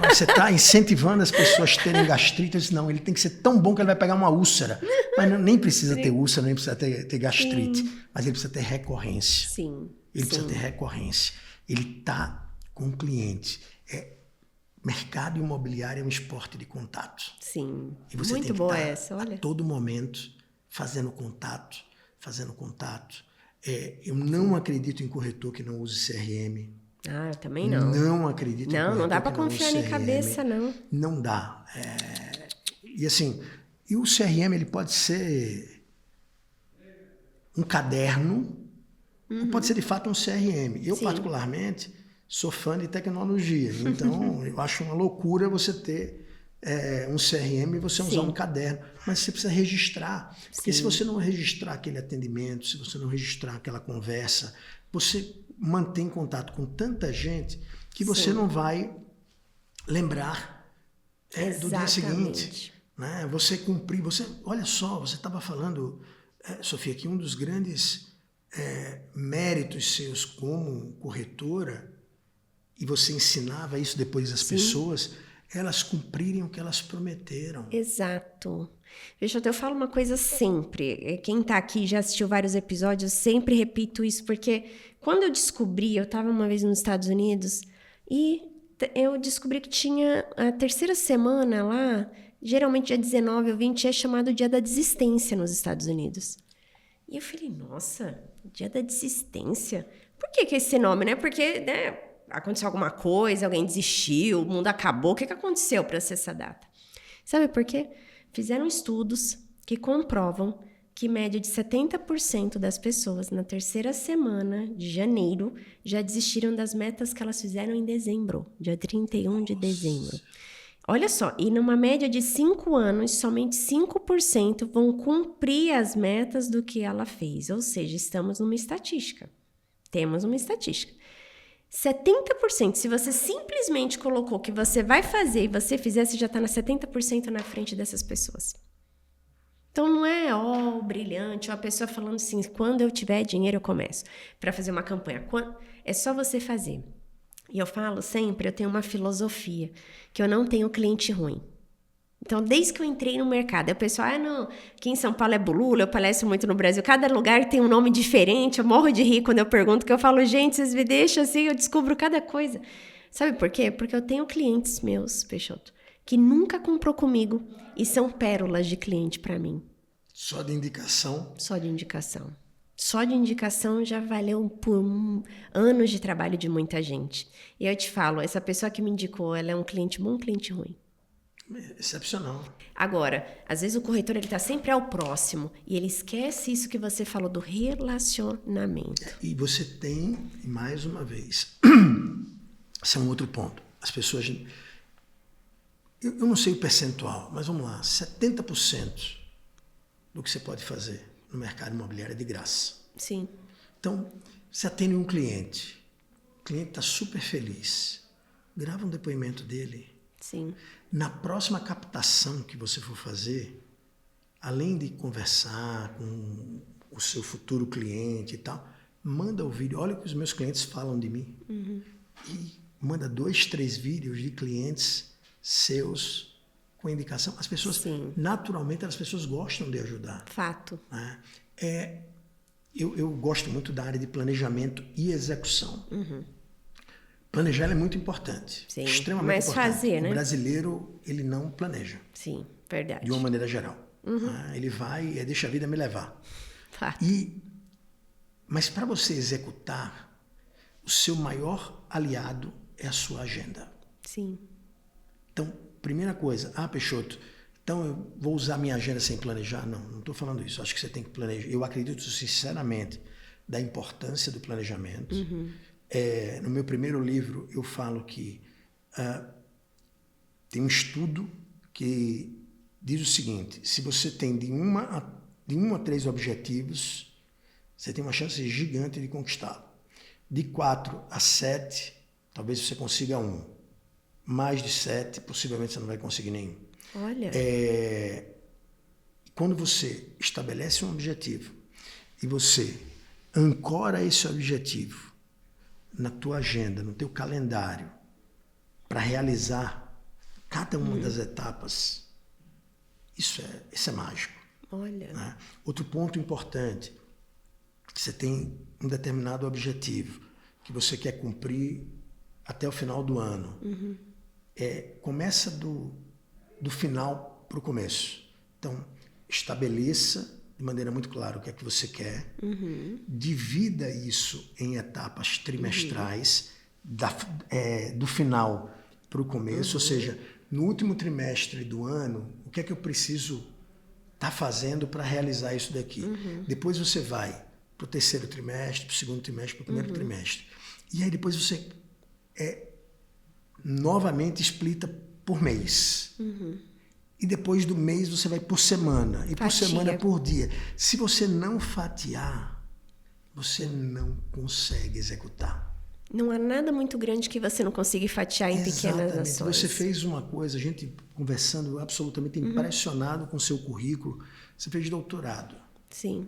S2: Mas você está incentivando as pessoas a terem gastrite. Eu disse, não, ele tem que ser tão bom que ele vai pegar uma úlcera. Mas nem precisa ter úlcera, nem precisa ter gastrite. Sim. Mas ele precisa ter recorrência.
S1: Sim.
S2: Ele precisa ter recorrência. Ele está com o cliente. Mercado imobiliário é um esporte de contato.
S1: Sim.
S2: E você
S1: muito
S2: tem que
S1: boa
S2: estar
S1: essa, olha.
S2: A todo momento fazendo contato. Eu não acredito em corretor que não use CRM.
S1: Ah, eu também não.
S2: Não acredito em corretor.
S1: Não dá para confiar em cabeça, não.
S2: Não dá. E assim, e o CRM ele pode ser um caderno, ou pode ser de fato um CRM. Eu, particularmente, sou fã de tecnologia. Então, eu acho uma loucura você ter um CRM e você usar um caderno. Mas você precisa registrar. Porque se você não registrar aquele atendimento, se você não registrar aquela conversa, você mantém contato com tanta gente que você não vai lembrar do dia seguinte. Né? Você cumprir. Olha só, você estava falando, Sofia, que um dos grandes méritos seus como corretora, e você ensinava isso depois às pessoas, elas cumprirem o que elas prometeram.
S1: Exato. Veja, eu falo uma coisa sempre. Quem está aqui já assistiu vários episódios, sempre repito isso, porque quando eu descobri, eu estava uma vez nos Estados Unidos e eu descobri que tinha a terceira semana lá, geralmente dia 19 ou 20, é chamado Dia da Desistência nos Estados Unidos. E eu falei, nossa, Dia da Desistência? Por que esse nome, né? Porque, aconteceu alguma coisa, alguém desistiu, o mundo acabou. O que aconteceu para ser essa data? Sabe por quê? Fizeram estudos que comprovam que média de 70% das pessoas na terceira semana de janeiro já desistiram das metas que elas fizeram em dezembro, dia 31 de dezembro. Olha só, e numa média de 5 anos, somente 5% vão cumprir as metas do que ela fez. Ou seja, estamos numa estatística. Temos uma estatística. 70%, se você simplesmente colocou que você vai fazer e você fizer, você já está na 70% na frente dessas pessoas. Então não é brilhante, ou a pessoa falando assim, quando eu tiver dinheiro eu começo para fazer uma campanha. É só você fazer. E eu falo sempre, eu tenho uma filosofia, que eu não tenho cliente ruim. Então, desde que eu entrei no mercado, o pessoal, não, aqui em São Paulo é bulula, eu palestro muito no Brasil, cada lugar tem um nome diferente, eu morro de rir quando eu pergunto, que eu falo, gente, vocês me deixam assim, eu descubro cada coisa. Sabe por quê? Porque eu tenho clientes meus, Peixoto, que nunca comprou comigo e são pérolas de cliente para mim.
S2: Só de indicação?
S1: Só de indicação. Só de indicação já valeu por anos de trabalho de muita gente. E eu te falo, essa pessoa que me indicou, ela é um cliente bom ou um cliente ruim?
S2: Excepcional.
S1: Agora, às vezes o corretor ele está sempre ao próximo e ele esquece isso que você falou do relacionamento.
S2: E você tem, mais uma vez, esse é um outro ponto. As pessoas... Eu não sei o percentual, mas vamos lá, 70% do que você pode fazer no mercado imobiliário é de graça.
S1: Sim.
S2: Então, você atende um cliente, o cliente está super feliz, grava um depoimento dele.
S1: Sim.
S2: Na próxima captação que você for fazer, além de conversar com o seu futuro cliente e tal, manda o vídeo. Olha o que os meus clientes falam de mim. E manda 2, 3 vídeos de clientes seus com indicação. As pessoas, naturalmente, as pessoas gostam de ajudar.
S1: Fato.
S2: Né? Eu gosto muito da área de planejamento e execução. Planejar é muito importante.
S1: Sim.
S2: Extremamente
S1: Mas
S2: importante.
S1: fazer, né?
S2: O brasileiro, ele não planeja.
S1: Sim, verdade.
S2: De uma maneira geral. Ele vai e deixa a vida me levar.
S1: Fato.
S2: Mas para você executar, o seu maior aliado é a sua agenda.
S1: Sim.
S2: Então, primeira coisa, Peixoto, então eu vou usar minha agenda sem planejar? Não estou falando isso. Acho que você tem que planejar. Eu acredito sinceramente da importância do planejamento. No meu primeiro livro, eu falo que tem um estudo que diz o seguinte: se você tem de 1 a 3 objetivos, você tem uma chance gigante de conquistá-lo. De 4 a 7, talvez você consiga 1. Mais de 7, possivelmente você não vai conseguir nenhum.
S1: Olha.
S2: Quando você estabelece um objetivo e você ancora esse objetivo na tua agenda, no teu calendário, para realizar cada uma das etapas, isso é mágico.
S1: Olha.
S2: Né? Outro ponto importante, que você tem um determinado objetivo que você quer cumprir até o final do ano. Começa do final para o começo. Então, estabeleça de maneira muito clara o que é que você quer, divida isso em etapas trimestrais, do final para o começo, ou seja, no último trimestre do ano, o que é que eu preciso estar fazendo para realizar isso daqui. Depois você vai para o terceiro trimestre, para o segundo trimestre, para o primeiro trimestre. E aí depois você novamente explita por mês. E depois do mês você vai por semana. E por semana por dia. Se você não fatiar, você não consegue executar.
S1: Não há nada muito grande que você não consiga fatiar em pequenas ações.
S2: Você fez uma coisa, a gente conversando, absolutamente impressionado com o seu currículo. Você fez doutorado.
S1: Sim.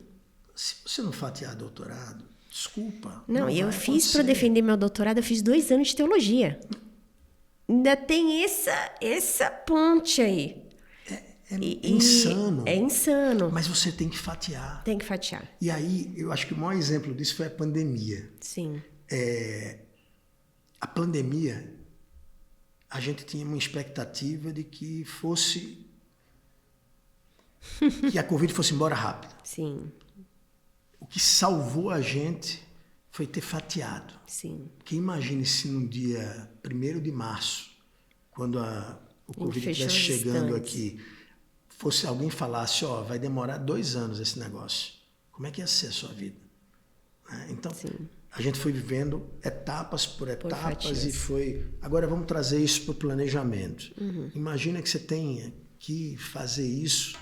S2: Se você não fatiar doutorado, desculpa.
S1: Não, e eu fiz para defender meu doutorado, eu fiz 2 anos de teologia. Ainda tem essa ponte aí.
S2: É insano.
S1: É insano.
S2: Mas você tem que fatiar.
S1: Tem que fatiar.
S2: E aí, eu acho que o maior exemplo disso foi a pandemia.
S1: Sim.
S2: A pandemia, a gente tinha uma expectativa de que a Covid fosse embora rápido.
S1: Sim.
S2: O que salvou a gente foi ter fatiado.
S1: Sim.
S2: Porque imagine se no dia 1º de março, quando o Covid estivesse chegando aqui, alguém falasse, vai demorar 2 anos esse negócio. Como é que ia ser a sua vida? Então, a gente foi vivendo etapas por etapas e foi... Agora vamos trazer isso para o planejamento. Imagina que você tenha que fazer isso,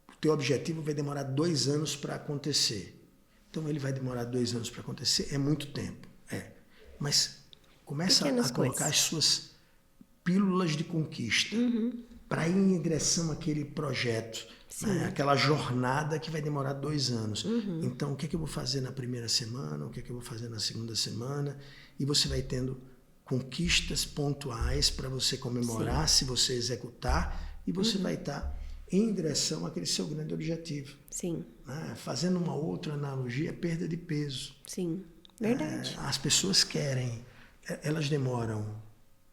S2: o teu objetivo vai demorar 2 anos para acontecer. Então ele vai demorar 2 anos para acontecer, é muito tempo. Mas começa a colocar as suas pílulas de conquista para ir em direção àquele projeto, né? Aquela jornada que vai demorar 2 anos. Então, o que é que eu vou fazer na primeira semana? O que é que eu vou fazer na segunda semana? E você vai tendo conquistas pontuais para você comemorar, se você executar, e você vai estar em direção àquele seu grande objetivo.
S1: Sim.
S2: Né? Fazendo uma outra analogia, perda de peso.
S1: Sim, verdade.
S2: As pessoas querem, elas demoram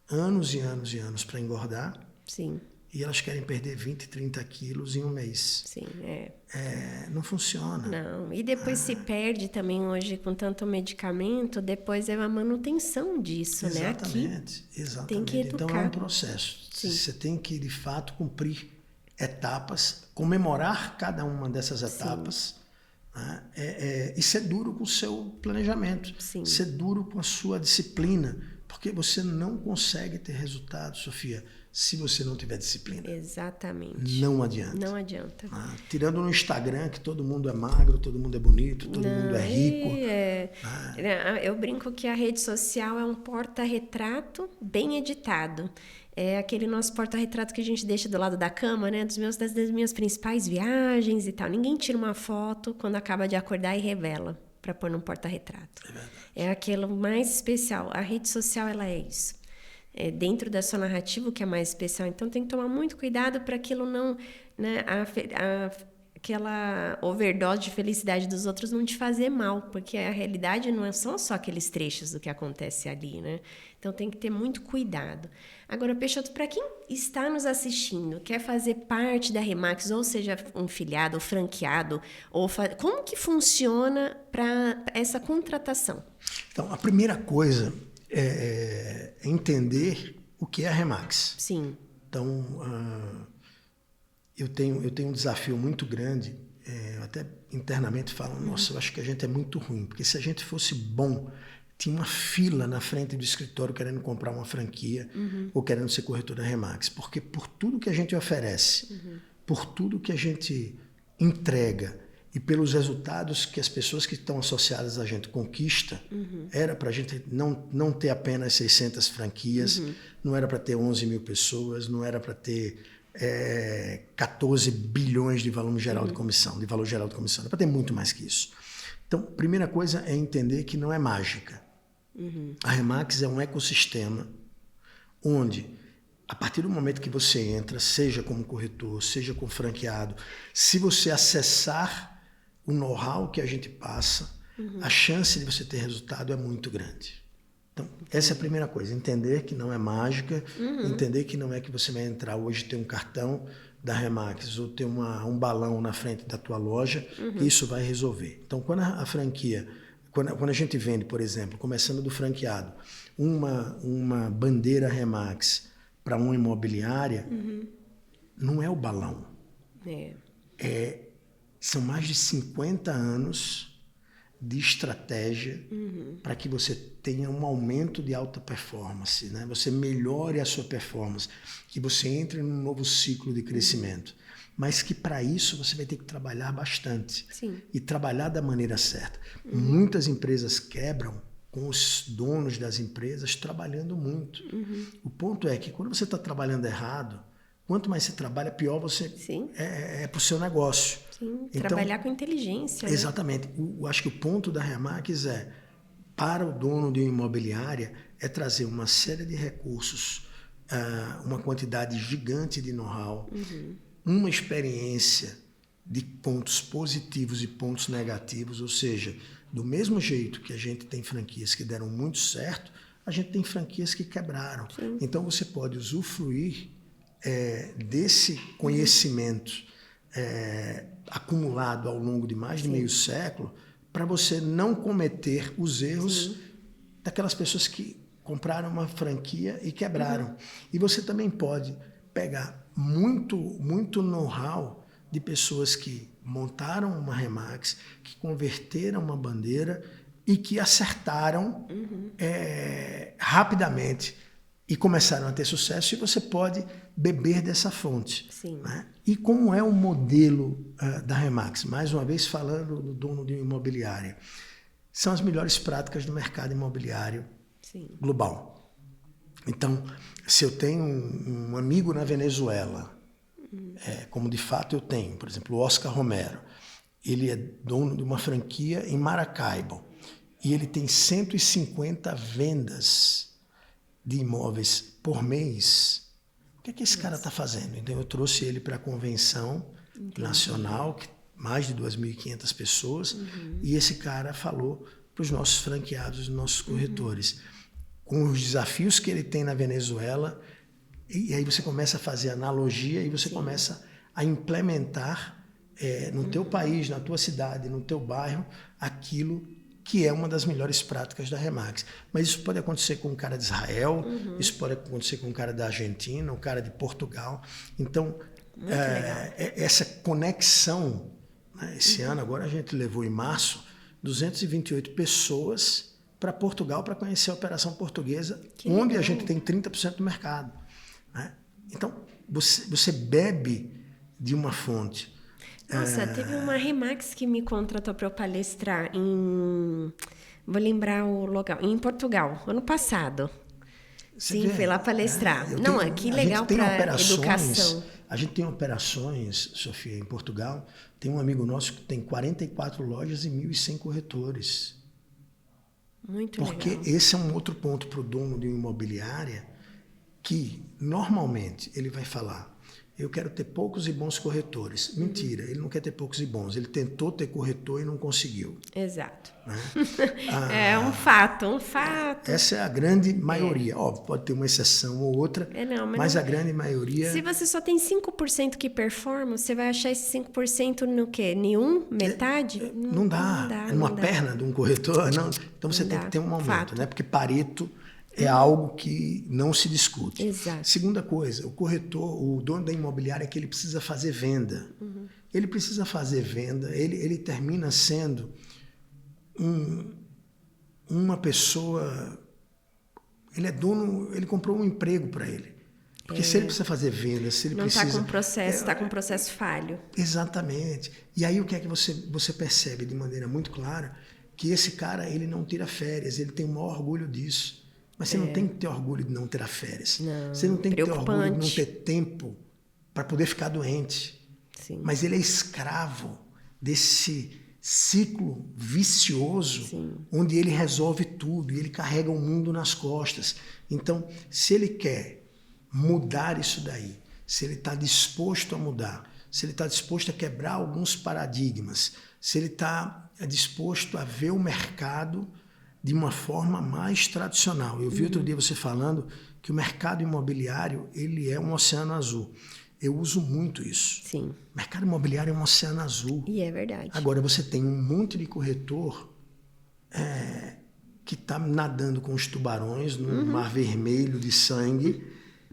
S2: anos e anos e anos para engordar.
S1: Sim.
S2: E elas querem perder 20, 30 quilos em um mês.
S1: Sim,
S2: não funciona.
S1: Não, e depois se perde também hoje com tanto medicamento, depois é a manutenção disso,
S2: exatamente,
S1: né? Aqui
S2: exatamente.
S1: Tem que educar.
S2: Então é um processo. Você tem que, de fato, cumprir etapas, comemorar cada uma dessas etapas, né? E ser duro com o seu planejamento, ser duro com a sua disciplina, Porque você não consegue ter resultado, Sofia, se você não tiver disciplina.
S1: Exatamente.
S2: Não adianta.
S1: Não adianta.
S2: Tirando no Instagram que todo mundo é magro, todo mundo é bonito, todo mundo é rico.
S1: Eu brinco que a rede social é um porta-retrato bem editado. É aquele nosso porta-retrato que a gente deixa do lado da cama, né? Das minhas principais viagens e tal. Ninguém tira uma foto quando acaba de acordar e revela para pôr num porta-retrato. É aquilo mais especial. A rede social, ela é isso. É dentro da sua narrativa o que é mais especial. Então tem que tomar muito cuidado para aquilo não, né, aquela overdose de felicidade dos outros não te fazer mal, porque a realidade não são só aqueles trechos do que acontece ali, né? Então tem que ter muito cuidado. Agora, Peixoto, para quem está nos assistindo, quer fazer parte da Remax, ou seja, um filiado, ou franqueado, como que funciona para essa contratação?
S2: Então, a primeira coisa é entender o que é a Remax.
S1: Sim.
S2: Então, eu tenho um desafio muito grande, eu até internamente falo, nossa, eu acho que a gente é muito ruim, porque se a gente fosse bom, tinha uma fila na frente do escritório querendo comprar uma franquia ou querendo ser corretor da Remax, porque por tudo que a gente oferece, por tudo que a gente entrega e pelos resultados que as pessoas que estão associadas a gente conquista, era para a gente não ter apenas 600 franquias, não era para ter 11 mil pessoas, não era para ter 14 bilhões de valor geral de comissão, era para ter muito mais que isso. Então, a primeira coisa é entender que não é mágica. A Remax é um ecossistema onde, a partir do momento que você entra, seja como corretor, seja como franqueado, se você acessar o know-how que a gente passa, a chance de você ter resultado é muito grande. Então, essa é a primeira coisa, entender que não é mágica, entender que não é que você vai entrar hoje e ter um cartão da Remax ou ter um balão na frente da tua loja, isso vai resolver. Então, quando a franquia, quando a gente vende, por exemplo, começando do franqueado, uma bandeira Remax para uma imobiliária, não é o balão. São mais de 50 anos de estratégia para que você tenha um aumento de alta performance, né? Você melhore a sua performance, que você entre num novo ciclo de crescimento. Mas que para isso você vai ter que trabalhar bastante.
S1: Sim.
S2: E trabalhar da maneira certa. Muitas empresas quebram com os donos das empresas trabalhando muito. O ponto é que quando você está trabalhando errado, quanto mais você trabalha, pior você para o seu negócio.
S1: Sim, então, trabalhar com inteligência.
S2: Exatamente. Né? Eu acho que o ponto da Remax para o dono de uma imobiliária, é trazer uma série de recursos, uma quantidade gigante de know-how, uma experiência de pontos positivos e pontos negativos, ou seja, do mesmo jeito que a gente tem franquias que deram muito certo, a gente tem franquias que quebraram. Sim. Então você pode usufruir desse conhecimento acumulado ao longo de mais de meio século para você não cometer os erros daquelas pessoas que compraram uma franquia e quebraram. E você também pode pegar muito know-how de pessoas que montaram uma Remax, que converteram uma bandeira e que acertaram rapidamente e começaram a ter sucesso, e você pode beber dessa fonte.
S1: Sim.
S2: Né? E como é o modelo da Remax? Mais uma vez falando do dono de uma imobiliária. São as melhores práticas do mercado imobiliário global. Então, se eu tenho um amigo na Venezuela, como de fato eu tenho, por exemplo, o Oscar Romero, ele é dono de uma franquia em Maracaibo e ele tem 150 vendas de imóveis por mês. O que esse cara está fazendo? Então eu trouxe ele para a convenção nacional, mais de 2.500 pessoas, e esse cara falou para os nossos franqueados, os nossos corretores, com os desafios que ele tem na Venezuela, e aí você começa a fazer analogia e você começa a implementar no teu país, na tua cidade, no teu bairro, aquilo que é uma das melhores práticas da Remax. Mas isso pode acontecer com um cara de Israel, isso pode acontecer com um cara da Argentina, um cara de Portugal. Então, essa conexão, né? Esse ano, agora a gente levou em março, 228 pessoas para Portugal para conhecer a operação portuguesa,
S1: Que
S2: onde
S1: legal.
S2: a gente tem 30% do mercado, né? Então, você bebe de uma fonte.
S1: Nossa, teve uma Remax que me contratou para eu palestrar em... Vou lembrar o local. Em Portugal, ano passado. Sim, fui lá palestrar. Que legal para educação.
S2: A gente tem operações, Sofia, em Portugal. Tem um amigo nosso que tem 44 lojas e 1.100 corretores.
S1: Muito
S2: Porque
S1: legal.
S2: esse é um outro ponto para o dono de uma imobiliária que, normalmente, ele vai falar: eu quero ter poucos e bons corretores. Mentira, ele não quer ter poucos e bons. Ele tentou ter corretor e não conseguiu.
S1: Exato.
S2: Né?
S1: É um fato.
S2: Essa é a grande maioria. Óbvio, pode ter uma exceção ou outra, mas a grande maioria...
S1: Se você só tem 5% que performa, você vai achar esse 5% no quê? Nenhum? Metade?
S2: Não dá. Numa perna de um corretor, não. Então você tem que ter um aumento, né? Porque Pareto é algo que não se discute.
S1: Exato.
S2: Segunda coisa, o corretor, o dono da imobiliária, é que ele precisa fazer venda. Ele precisa fazer venda, ele termina sendo uma pessoa... Ele é dono, ele comprou um emprego para ele. Porque se ele precisa fazer venda, se ele
S1: não
S2: precisa...
S1: Não está com processo, está com processo falho.
S2: Exatamente. E aí o que é que você percebe de maneira muito clara? Que esse cara, ele não tira férias, ele tem o maior orgulho disso. Mas você não tem que ter orgulho de não ter férias.
S1: Não,
S2: você não tem que ter orgulho de não ter tempo para poder ficar doente.
S1: Sim.
S2: Mas ele é escravo desse ciclo vicioso,
S1: Sim.
S2: onde ele resolve tudo e ele carrega o mundo nas costas. Então, se ele quer mudar isso daí, se ele está disposto a mudar, se ele está disposto a quebrar alguns paradigmas, se ele está disposto a ver o mercado de uma forma mais tradicional. Eu vi outro dia você falando que o mercado imobiliário ele é um oceano azul. Eu uso muito isso.
S1: Sim.
S2: O mercado imobiliário é um oceano azul.
S1: E é verdade.
S2: Agora, você tem um monte de corretor que está nadando com os tubarões num mar vermelho de sangue,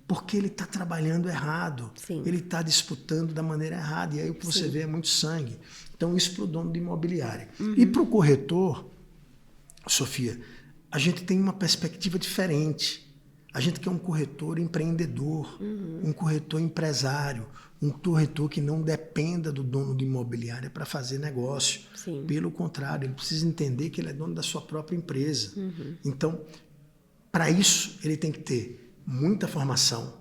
S2: porque ele está trabalhando errado.
S1: Sim.
S2: Ele está disputando da maneira errada. E aí o que você vê é muito sangue. Então, isso para o dono de imobiliária. E para o corretor, Sofia, a gente tem uma perspectiva diferente. A gente quer um corretor empreendedor, um corretor empresário, um corretor que não dependa do dono de imobiliária para fazer negócio.
S1: Sim.
S2: Pelo contrário, ele precisa entender que ele é dono da sua própria empresa. Então, para isso, ele tem que ter muita formação,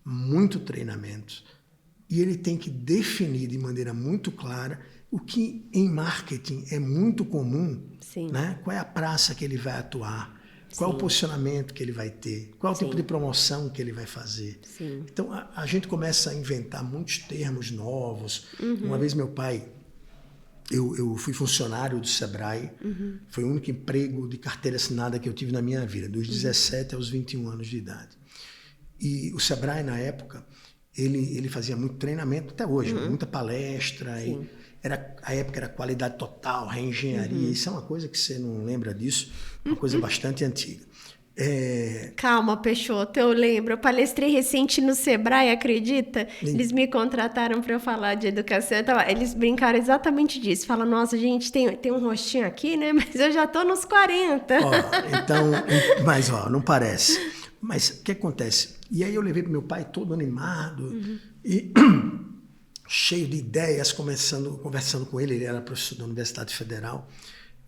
S2: muito treinamento, e ele tem que definir de maneira muito clara o que em marketing é muito comum, né? Qual é a praça que ele vai atuar, qual é o posicionamento que ele vai ter, qual é o tipo de promoção que ele vai fazer.
S1: Sim.
S2: Então, a gente começa a inventar muitos termos novos. Uma vez meu pai, eu fui funcionário do Sebrae, foi o único emprego de carteira assinada que eu tive na minha vida, dos 17 aos 21 anos de idade. E o Sebrae, na época, ele fazia muito treinamento, até hoje, muita palestra. A época era qualidade total, reengenharia. Isso é uma coisa que você não lembra disso, uma coisa bastante antiga.
S1: Calma, Peixoto, eu lembro. Eu palestrei recente no Sebrae, acredita? Eles me contrataram para eu falar de educação. Então, eles brincaram exatamente disso. Falam, nossa, gente, tem um rostinho aqui, né? Mas eu já tô nos 40.
S2: Mas não parece. Mas o que acontece? E aí eu levei para meu pai todo animado e cheio de ideias, conversando com ele. Ele era professor da Universidade Federal,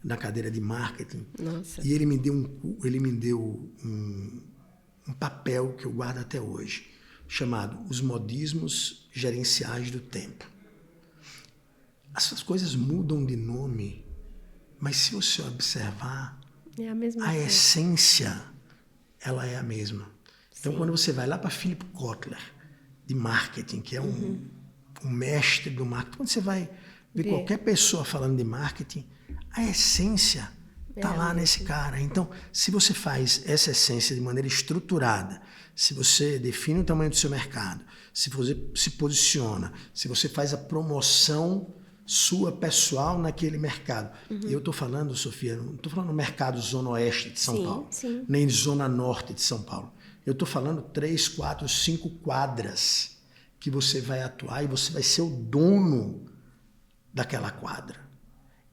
S2: na cadeira de marketing.
S1: Nossa.
S2: E ele me deu um papel que eu guardo até hoje, chamado Os Modismos Gerenciais do Tempo. Essas coisas mudam de nome, mas se você observar,
S1: é a mesma
S2: coisa. Essência, ela é a mesma. Então, quando você vai lá para Philip Kotler, de marketing, que é um mestre do marketing, quando você vai ver qualquer pessoa falando de marketing, a essência está lá nesse cara. Então, se você faz essa essência de maneira estruturada, se você define o tamanho do seu mercado, se você se posiciona, se você faz a promoção sua pessoal naquele mercado. E eu estou falando, Sofia, não estou falando no mercado Zona Oeste de São Paulo, nem Zona Norte de São Paulo. Eu estou falando 3, 4, 5 quadras que você vai atuar e você vai ser o dono daquela quadra.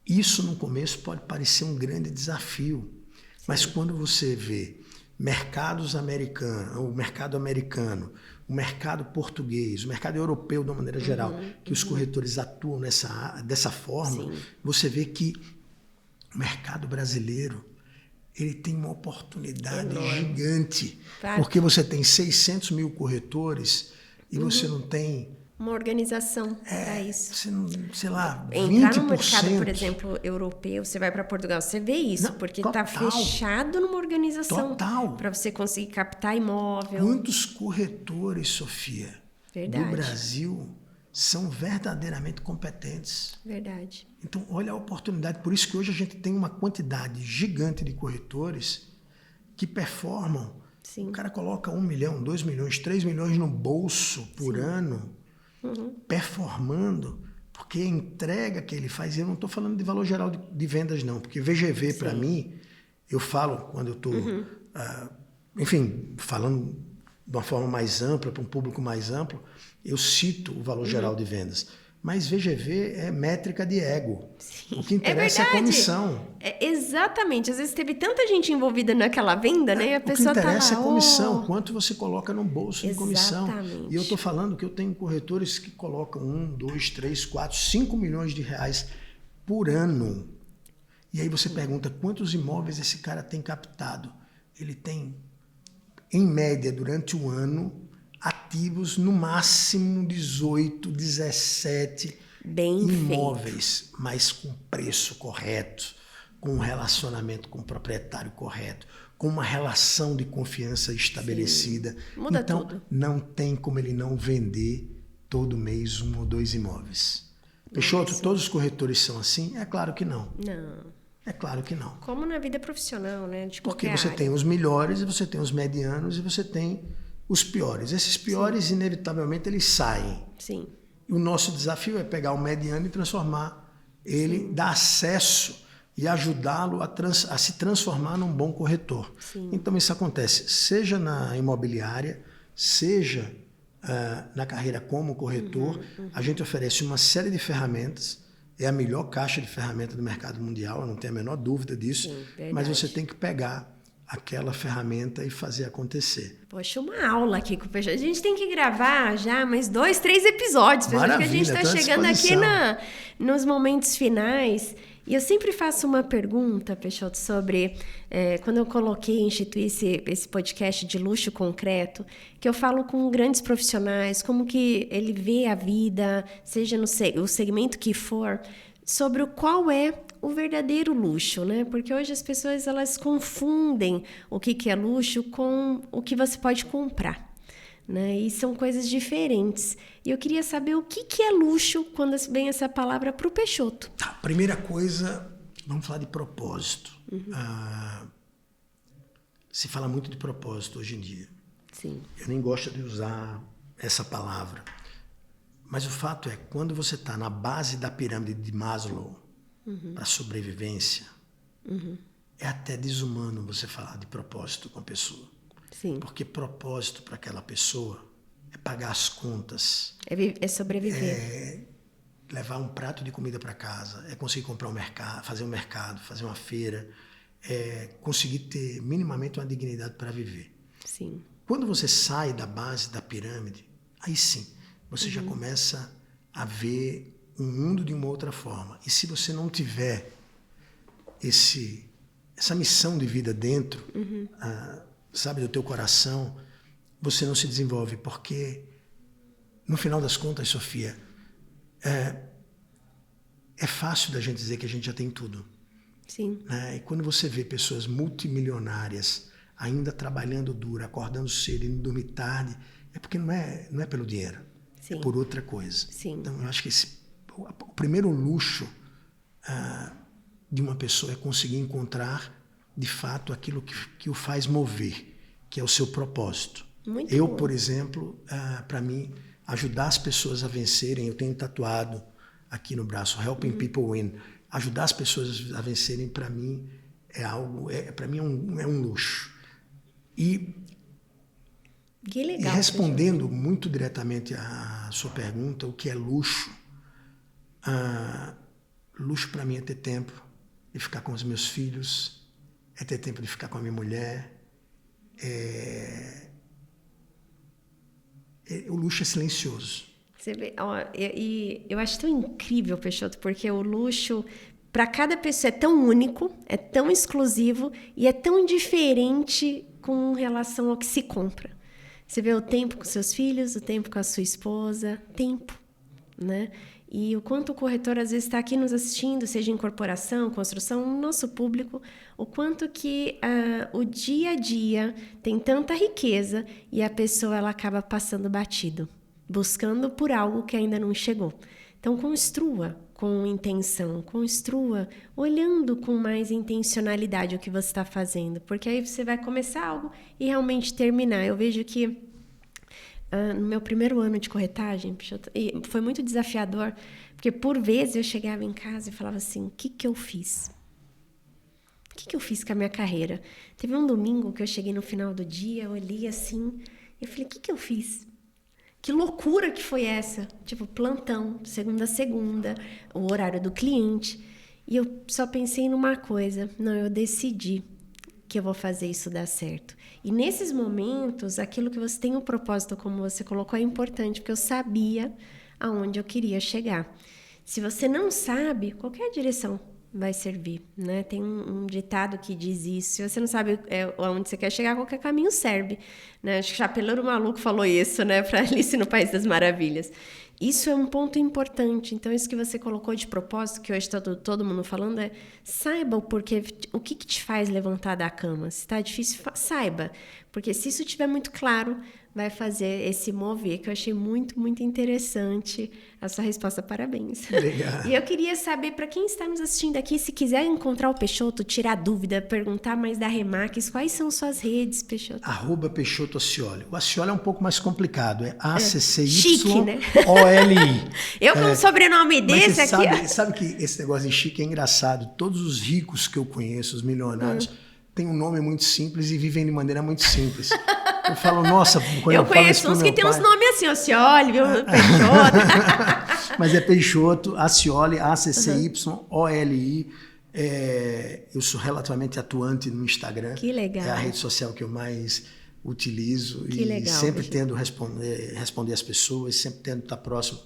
S2: Isso, no começo, pode parecer um grande desafio. Mas quando você vê mercados americanos, o mercado americano, o mercado português, o mercado europeu de uma maneira geral, que os corretores atuam dessa forma, você vê que o mercado brasileiro ele tem uma oportunidade gigante. Porque você tem 600 mil corretores e você não tem...
S1: Uma organização para isso.
S2: Você não, sei lá, 20%.
S1: Entrar no mercado, por exemplo, europeu, você vai para Portugal, você vê isso,
S2: Não,
S1: porque
S2: total.
S1: está fechado numa organização.
S2: Total.
S1: Para você conseguir captar imóvel.
S2: Quantos corretores, Sofia,
S1: Verdade.
S2: do Brasil são verdadeiramente competentes?
S1: Verdade.
S2: Então, olha a oportunidade. Por isso que hoje a gente tem uma quantidade gigante de corretores que performam.
S1: Sim.
S2: O cara coloca 1 milhão, 2 milhões, 3 milhões no bolso por ano, performando, porque a entrega que ele faz, eu não estou falando de valor geral de vendas não, porque VGV para mim, eu falo quando eu estou, enfim, falando de uma forma mais ampla, para um público mais amplo, eu cito o valor geral de vendas. Mas VGV é métrica de ego. Sim. O que interessa é a comissão.
S1: Exatamente. Às vezes teve tanta gente envolvida naquela venda, né? E a pessoa
S2: o que interessa
S1: tá lá,
S2: é a comissão. Quanto você coloca no bolso de comissão.
S1: Exatamente.
S2: E eu estou falando que eu tenho corretores que colocam 1, 2, 3, 4, 5 milhões de reais por ano. E aí você pergunta quantos imóveis esse cara tem captado. Ele tem, em média, durante o ano, ativos no máximo 18, 17 imóveis, mas com preço correto, com um relacionamento com o proprietário correto, com uma relação de confiança estabelecida.
S1: Muda
S2: então,
S1: tudo.
S2: Não tem como ele não vender todo mês 1 ou 2 imóveis. Peixoto, todos os corretores são assim? É claro que não.
S1: Não.
S2: É claro que não.
S1: Como na vida profissional, né? De
S2: Porque
S1: qualquer
S2: você
S1: área.
S2: tem os melhores, e você tem os medianos, e você tem os piores. Esses piores, inevitavelmente, eles saem.
S1: Sim.
S2: E o nosso desafio é pegar o mediano e transformar ele, dar acesso e ajudá-lo a se transformar num bom corretor.
S1: Sim.
S2: Então isso acontece, seja na imobiliária, seja na carreira como corretor. A gente oferece uma série de ferramentas, é a melhor caixa de ferramentas do mercado mundial, eu não tenho a menor dúvida disso.
S1: Sim,
S2: mas você tem que pegar aquela ferramenta e fazer acontecer.
S1: Poxa, uma aula aqui com o Peixoto. A gente tem que gravar já mais 2, 3 episódios, porque a gente está chegando aqui nos momentos finais. E eu sempre faço uma pergunta, Peixoto, sobre quando eu instituí esse podcast de luxo concreto, que eu falo com grandes profissionais, como que ele vê a vida, seja no o segmento que for, sobre qual é o verdadeiro luxo, né? Porque hoje as pessoas elas confundem o que é luxo com o que você pode comprar, né? E são coisas diferentes. E eu queria saber o que é luxo quando vem essa palavra para o Peixoto.
S2: Tá, primeira coisa, vamos falar de propósito. Se fala muito de propósito hoje em dia.
S1: Sim.
S2: Eu nem gosto de usar essa palavra. Mas o fato é, quando você está na base da pirâmide de Maslow, para sobrevivência, é até desumano você falar de propósito com a pessoa.
S1: Sim.
S2: Porque propósito para aquela pessoa é pagar as contas.
S1: É sobreviver.
S2: É levar um prato de comida para casa, é conseguir comprar fazer um mercado, fazer uma feira, é conseguir ter minimamente uma dignidade para viver.
S1: Sim.
S2: Quando você sai da base da pirâmide, aí sim, você já começa a ver um mundo de uma outra forma. E se você não tiver essa missão de vida dentro, sabe, do teu coração, você não se desenvolve. Porque, no final das contas, Sofia, é fácil da gente dizer que a gente já tem tudo.
S1: Sim.
S2: Né? E quando você vê pessoas multimilionárias ainda trabalhando duro, acordando cedo, indo dormir tarde, é porque não é pelo dinheiro.
S1: Sim.
S2: É por outra coisa.
S1: Sim.
S2: Então, eu acho que o primeiro luxo de uma pessoa é conseguir encontrar, de fato, aquilo que o faz mover, que é o seu propósito.
S1: Muito
S2: eu,
S1: bom.
S2: por exemplo, para mim, ajudar as pessoas a vencerem, eu tenho tatuado aqui no braço, Helping People Win. Ajudar as pessoas a vencerem, para mim, é algo, para mim é um luxo. E
S1: Que legal.
S2: E respondendo muito diretamente à sua pergunta, o que é luxo? Luxo para mim é ter tempo de ficar com os meus filhos, é ter tempo de ficar com a minha mulher. O luxo é silencioso.
S1: Você vê, ó, e eu acho tão incrível, Peixoto, porque o luxo, para cada pessoa, é tão único, é tão exclusivo e é tão diferente com relação ao que se compra. Você vê o tempo com seus filhos, o tempo com a sua esposa, tempo, né? E o quanto o corretor, às vezes, está aqui nos assistindo, seja em corporação, construção, o nosso público, o quanto que o dia a dia tem tanta riqueza e a pessoa ela acaba passando batido, buscando por algo que ainda não chegou. Então, construa com intenção, construa olhando com mais intencionalidade o que você está fazendo, porque aí você vai começar algo e realmente terminar. Eu vejo que no meu primeiro ano de corretagem, foi muito desafiador, porque por vezes eu chegava em casa e falava assim, o que eu fiz? O que eu fiz com a minha carreira? Teve um domingo que eu cheguei no final do dia, eu olhei assim, e eu falei, o que eu fiz? Que loucura que foi essa? Tipo, plantão, segunda a segunda, o horário do cliente. E eu só pensei numa coisa, não, eu decidi que eu vou fazer isso dar certo. E nesses momentos, aquilo que você tem um propósito, como você colocou, é importante, porque eu sabia aonde eu queria chegar. Se você não sabe, qualquer direção vai servir, né? Tem um ditado que diz isso. Se você não sabe aonde você quer chegar, qualquer caminho serve, né? Acho que Chapeleiro Maluco falou isso, né? Para Alice no País das Maravilhas. Isso é um ponto importante. Então, isso que você colocou de propósito, que hoje está todo mundo falando, é saiba o porquê, o que te faz levantar da cama. Se está difícil, saiba. Porque se isso estiver muito claro, vai fazer esse mover, que eu achei muito, muito interessante a sua resposta. Parabéns.
S2: Legal.
S1: E eu queria saber, para quem está nos assistindo aqui, se quiser encontrar o Peixoto, tirar dúvida, perguntar mais da Remax, quais são suas redes, Peixoto?
S2: @Peixoto Acioli. O Acioli é um pouco mais complicado, é ACCY
S1: chique, né?
S2: OLI.
S1: Eu com um sobrenome desse aqui...
S2: Sabe que esse negócio de chique é engraçado. Todos os ricos que eu conheço, os milionários, têm um nome muito simples e vivem de maneira muito simples. Eu falo, nossa, quando eu
S1: conheço uns que tem uns nomes assim, Acioli, viu? Peixoto.
S2: Mas é Peixoto, Acioli, ACCY-OLI. Eu sou relativamente atuante no Instagram.
S1: Que legal.
S2: É a rede social que eu mais utilizo.
S1: Que legal,
S2: sempre tendo responder as pessoas, sempre tendo estar próximo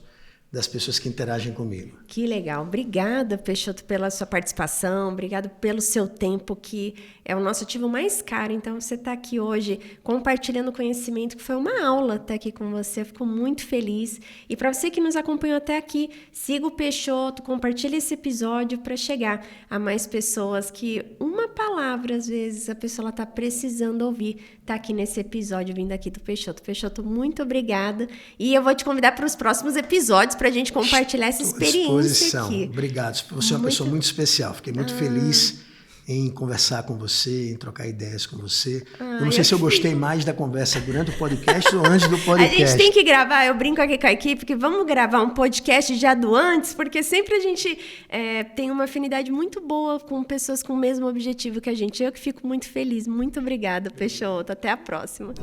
S2: das pessoas que interagem comigo.
S1: Que legal. Obrigada, Peixoto, pela sua participação. Obrigado pelo seu tempo, que é o nosso ativo mais caro. Então, você está aqui hoje compartilhando conhecimento, que foi uma aula estar aqui com você. Fico muito feliz. E para você que nos acompanhou até aqui, siga o Peixoto, compartilhe esse episódio para chegar a mais pessoas que uma palavra, às vezes, a pessoa está precisando ouvir. Está aqui nesse episódio, vindo aqui do Peixoto. Peixoto, muito obrigada. E eu vou te convidar para os próximos episódios para a gente compartilhar essa experiência aqui.
S2: Obrigado. Você é uma pessoa muito especial. Fiquei muito feliz em conversar com você, em trocar ideias com você. Eu não sei se eu gostei mais da conversa durante o podcast ou antes do podcast.
S1: A gente tem que gravar, eu brinco aqui com a equipe, que vamos gravar um podcast já do antes, porque sempre a gente tem uma afinidade muito boa com pessoas com o mesmo objetivo que a gente. Eu que fico muito feliz. Muito obrigada, Peixoto. Até a próxima.